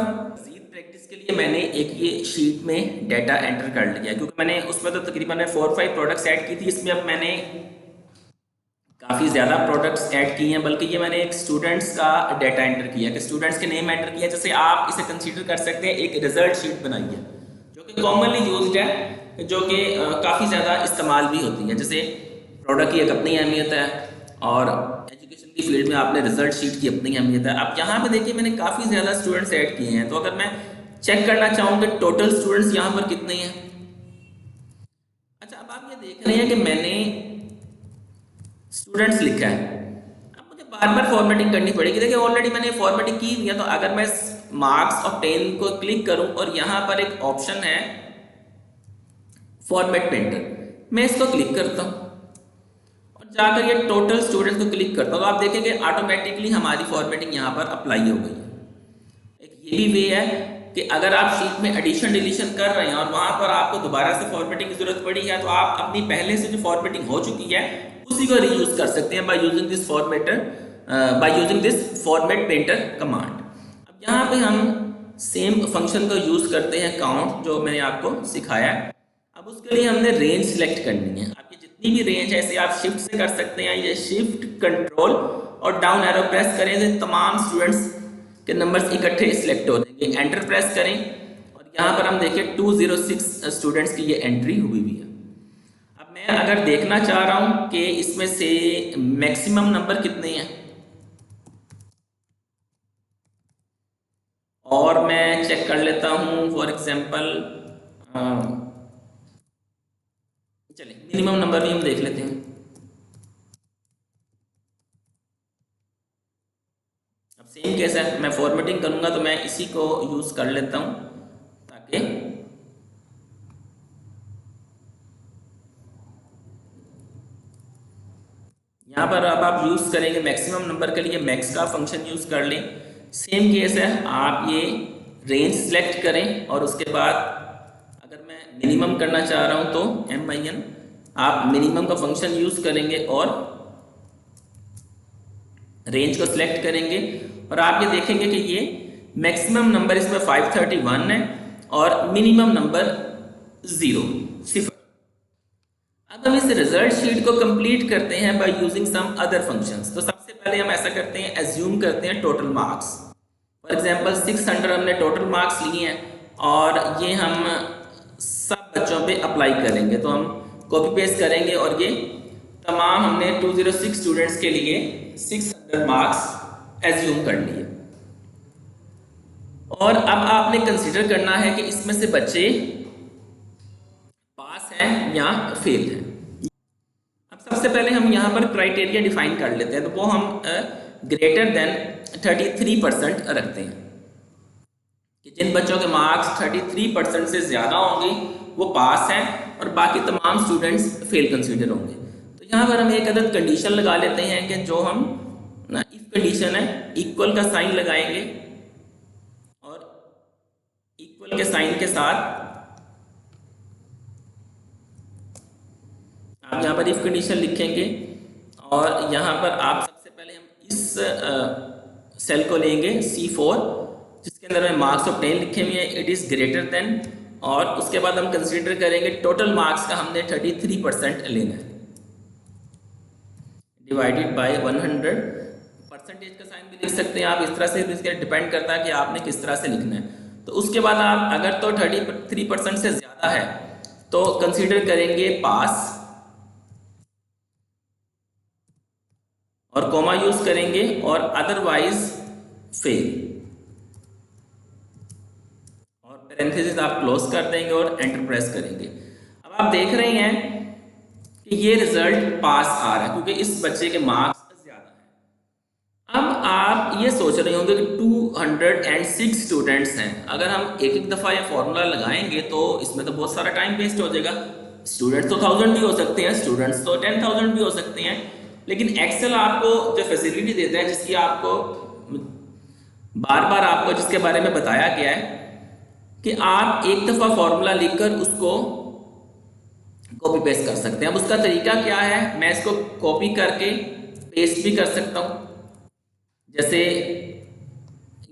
प्रैक्टिस के लिए। मैंने एक ये शीट में डाटा एंटर कर लिया, क्योंकि मैंने उसमें तो तकरीबन 4-5 प्रोडक्ट्स ऐड की थी। इसमें अब मैंने काफ़ी ज़्यादा प्रोडक्ट्स ऐड किए हैं, बल्कि ये मैंने एक स्टूडेंट्स का डाटा एंटर किया कि स्टूडेंट्स के नेम एंटर किया। जैसे आप इसे कंसीडर कर सकते हैं एक रिजल्ट शीट बनाई है जो कि कॉमनली यूज्ड है, जो कि काफ़ी ज़्यादा इस्तेमाल भी होती है। जैसे प्रोडक्ट की एक अपनी अहमियत है और एजुकेशन की फील्ड में आपने रिजल्ट शीट की अपनी अहमियत है। अब यहाँ पे देखिए मैंने काफ़ी ज़्यादा स्टूडेंट्स ऐड किए हैं, तो अगर मैं चेक करना चाहूँ कि टोटल स्टूडेंट्स यहाँ पर कितने हैं। अच्छा, अब आप ये देख रहे हैं कि मैंने स्टूडेंट्स लिखा है। अब मुझे बार बार फॉर्मेटिंग करनी पड़ेगी। देखिए ऑलरेडी मैंने फॉर्मेटिंग की हुई है, तो अगर मैं मार्क्स ऑफ 10 को क्लिक करूं और यहाँ पर एक ऑप्शन है फॉर्मेट पेंटर, मैं इसको क्लिक करता हूँ और जाकर ये टोटल स्टूडेंट्स को क्लिक करता हूँ, तो आप देखेंगे ऑटोमेटिकली हमारी फॉर्मेटिंग यहाँ पर अप्लाई हो गई है। एक ये भी वे है कि अगर आप शीट में एडिशन डिलीशन कर रहे हैं और वहां पर आपको दोबारा से फॉर्मेटिंग की जरूरत पड़ी है, तो आप अपनी पहले से जो फॉर्मेटिंग हो चुकी है उसी को रीयूज कर सकते हैं by using this format painter command. अब यहाँ पे हम सेम फंक्शन को यूज करते हैं काउंट, जो मैंने आपको सिखाया है। अब उसके लिए हमने रेंज सिलेक्ट करनी है। आपकी जितनी भी रेंज है, ऐसे आप शिफ्ट से कर सकते हैं, ये शिफ्ट कंट्रोल और डाउन एरो प्रेस करें तो तमाम स्टूडेंट्स के नंबर्स इकट्ठे सिलेक्ट हो जाएंगे। एंटर प्रेस करें और यहाँ पर हम देखिए 206 स्टूडेंट्स की ये एंट्री हुई हुई है। अब मैं अगर देखना चाह रहा हूँ कि इसमें से मैक्सिमम नंबर कितने हैं, और मैं चेक कर लेता हूँ फॉर एग्जाम्पल, चलिए मिनिमम नंबर भी हम देख लेते हैं। अब सेम केस है, मैं फॉर्मेटिंग करूंगा तो मैं इसी को यूज कर लेता हूं ताकि यहाँ पर अब आप यूज़ करेंगे मैक्सिमम नंबर के लिए मैक्स का फंक्शन यूज़ कर लें। सेम केस है, आप ये रेंज सेलेक्ट करें और उसके बाद अगर मैं मिनिमम करना चाह रहा हूँ तो min आप मिनिमम का फंक्शन यूज़ करेंगे और रेंज को सिलेक्ट करेंगे और आप ये देखेंगे कि ये मैक्सिमम नंबर इसमें 531 है और मिनिमम नंबर 0 सिफर। अब हम इस रिजल्ट शीट को कंप्लीट करते हैं by using some other functions. तो सबसे पहले हम ऐसा करते हैं, एज्यूम करते हैं टोटल मार्क्स। फॉर एग्जांपल 600 हमने टोटल मार्क्स लिए हैं और ये हम सब बच्चों पे अप्लाई करेंगे। तो हम कॉपी पेस्ट करेंगे और ये तमाम हमने 206 स्टूडेंट्स के लिए 600 मार्क्स एज्यूम कर लिए। और अब आपने कंसीडर करना है कि इसमें से बच्चे पास हैं या फेल हैं। अब सबसे पहले हम यहाँ पर क्राइटेरिया डिफाइन कर लेते हैं। तो वो हम ग्रेटर देन 33% रखते हैं कि जिन बच्चों के मार्क्स 33% से ज़्यादा होंगे वो पास हैं और बाकी तमाम स्टूडेंट्स फेल कंसीडर होंगे। तो यहाँ पर हम एक अदद कंडीशन लगा लेते हैं कि जो हम इफ कंडीशन है, इक्वल का साइन लगाएंगे और इक्वल के साइन के साथ आप यहाँ पर इफ कंडीशन लिखेंगे और यहाँ पर आप सबसे पहले हम इस सेल को लेंगे C4 जिसके अंदर में मार्क्स ऑफ 10 लिखे हुए हैं, इट इज़ ग्रेटर देन, और उसके बाद हम कंसीडर करेंगे टोटल मार्क्स का हमने 33% लेना है डिवाइडेड बाय 100। परसेंटेज का साइन भी लिख सकते हैं आप इस तरह से, इसके डिपेंड करता है कि आपने किस तरह से लिखना है। तो उसके बाद आप अगर तो 33% से ज़्यादा है तो कंसीडर करेंगे पास और कॉमा यूज करेंगे और अदरवाइज फेल और पैरेंथेसिस आप क्लोज कर देंगे और एंटर प्रेस करेंगे। अब आप देख रहे हैं कि ये रिजल्ट पास आ रहा है क्योंकि इस बच्चे के मार्क्स ज्यादा हैं। अब आप ये सोच रहे होंगे कि 206 स्टूडेंट्स हैं, अगर हम एक एक दफ़ा ये फॉर्मूला लगाएंगे तो इसमें तो बहुत सारा टाइम वेस्ट हो जाएगा। स्टूडेंट्स तो 1000 भी हो सकते हैं, स्टूडेंट्स तो 10,000 भी हो सकते हैं, लेकिन एक्सेल आपको जो फैसिलिटी देता है, जिसकी आपको बार बार आपको जिसके बारे में बताया गया है कि आप एक दफ़ा फॉर्मूला लिखकर उसको कॉपी पेस्ट कर सकते हैं। अब उसका तरीका क्या है, मैं इसको कॉपी करके पेस्ट भी कर सकता हूँ। जैसे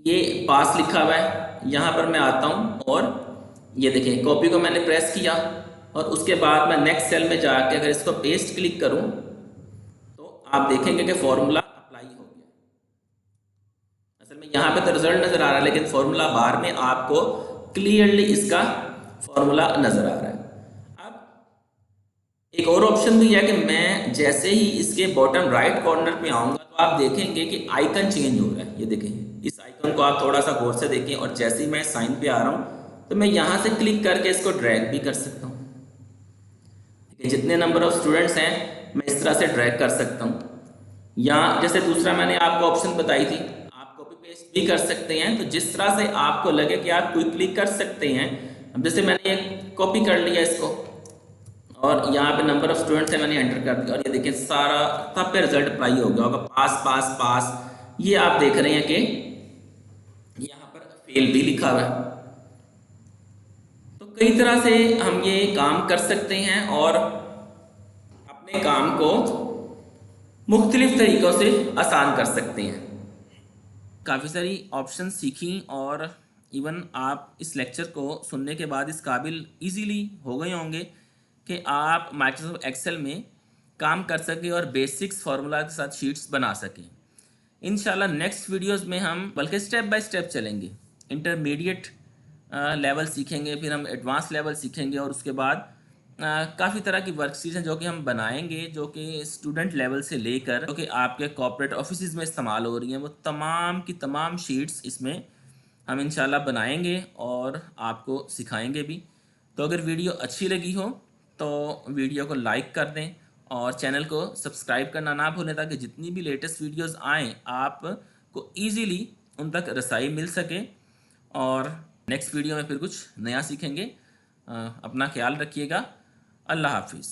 ये पास लिखा हुआ है, यहाँ पर मैं आता हूँ और ये देखिए कॉपी को मैंने प्रेस किया और उसके बाद मैं नेक्स्ट सेल में जाके अगर इसको पेस्ट क्लिक करूँ आप देखेंगे कि फॉर्मूला अप्लाई हो गया। असल में यहाँ पे तो रिजल्ट नजर आ रहा है लेकिन फॉर्मूला बार में आपको क्लियरली इसका फॉर्मूला नजर आ रहा है। अब एक और ऑप्शन भी है कि मैं जैसे ही इसके बॉटम राइट कॉर्नर पे आऊंगा तो आप देखेंगे कि आइकन चेंज हो रहा है। ये देखें, इस आइकन को आप थोड़ा सा गौर से देखें और जैसे ही मैं साइन पे आ रहा हूँ तो मैं यहाँ से क्लिक करके इसको ड्रैग भी कर सकता हूँ। जितने नंबर ऑफ स्टूडेंट्स हैं मैं इस तरह से ड्रैग कर सकता हूँ। या जैसे दूसरा मैंने आपको ऑप्शन बताई थी, आप कॉपी पेस्ट भी कर सकते हैं। तो जिस तरह से आपको लगे कि आप क्विकली कर सकते हैं। अब जैसे मैंने एक कॉपी कर लिया इसको और यहाँ पे नंबर ऑफ स्टूडेंट्स है, मैंने एंटर कर दिया और ये देखिए सारा सब पे रिजल्ट अप्लाई हो गया होगा, पास पास पास। ये आप देख रहे हैं कि यहाँ पर फेल भी लिखा हुआ है। तो कई तरह से हम ये काम कर सकते हैं और अपने काम को मुख्तलिफ तरीक़ों से आसान कर सकते हैं। काफ़ी सारी ऑप्शन सीखी और इवन आप इस लेक्चर को सुनने के बाद इस काबिल इजीली हो गए होंगे कि आप माइक्रोसॉफ्ट एक्सेल में काम कर सकें और बेसिक्स फार्मूला के साथ शीट्स बना सकें। इंशाल्लाह नेक्स्ट वीडियोस में हम बल्कि स्टेप बाय स्टेप चलेंगे, इंटरमीडिएट लेवल सीखेंगे, फिर हम एडवांस लेवल सीखेंगे और उसके बाद काफ़ी तरह की वर्कशीट्स हैं जो कि हम बनाएंगे, जो कि स्टूडेंट लेवल से लेकर जो कि आपके कॉर्पोरेट ऑफिस में इस्तेमाल हो रही हैं, वो तमाम की तमाम शीट्स इसमें हम इंशाल्लाह बनाएंगे और आपको सिखाएंगे भी। तो अगर वीडियो अच्छी लगी हो तो वीडियो को लाइक कर दें और चैनल को सब्सक्राइब करना ना भूलें ताकि जितनी भी लेटेस्ट वीडियोस आएँ आपको ईज़िली उन तक रसाई मिल सके। और नेक्स्ट वीडियो में फिर कुछ नया सीखेंगे। अपना ख्याल रखिएगा। अल्लाह हाफिज़।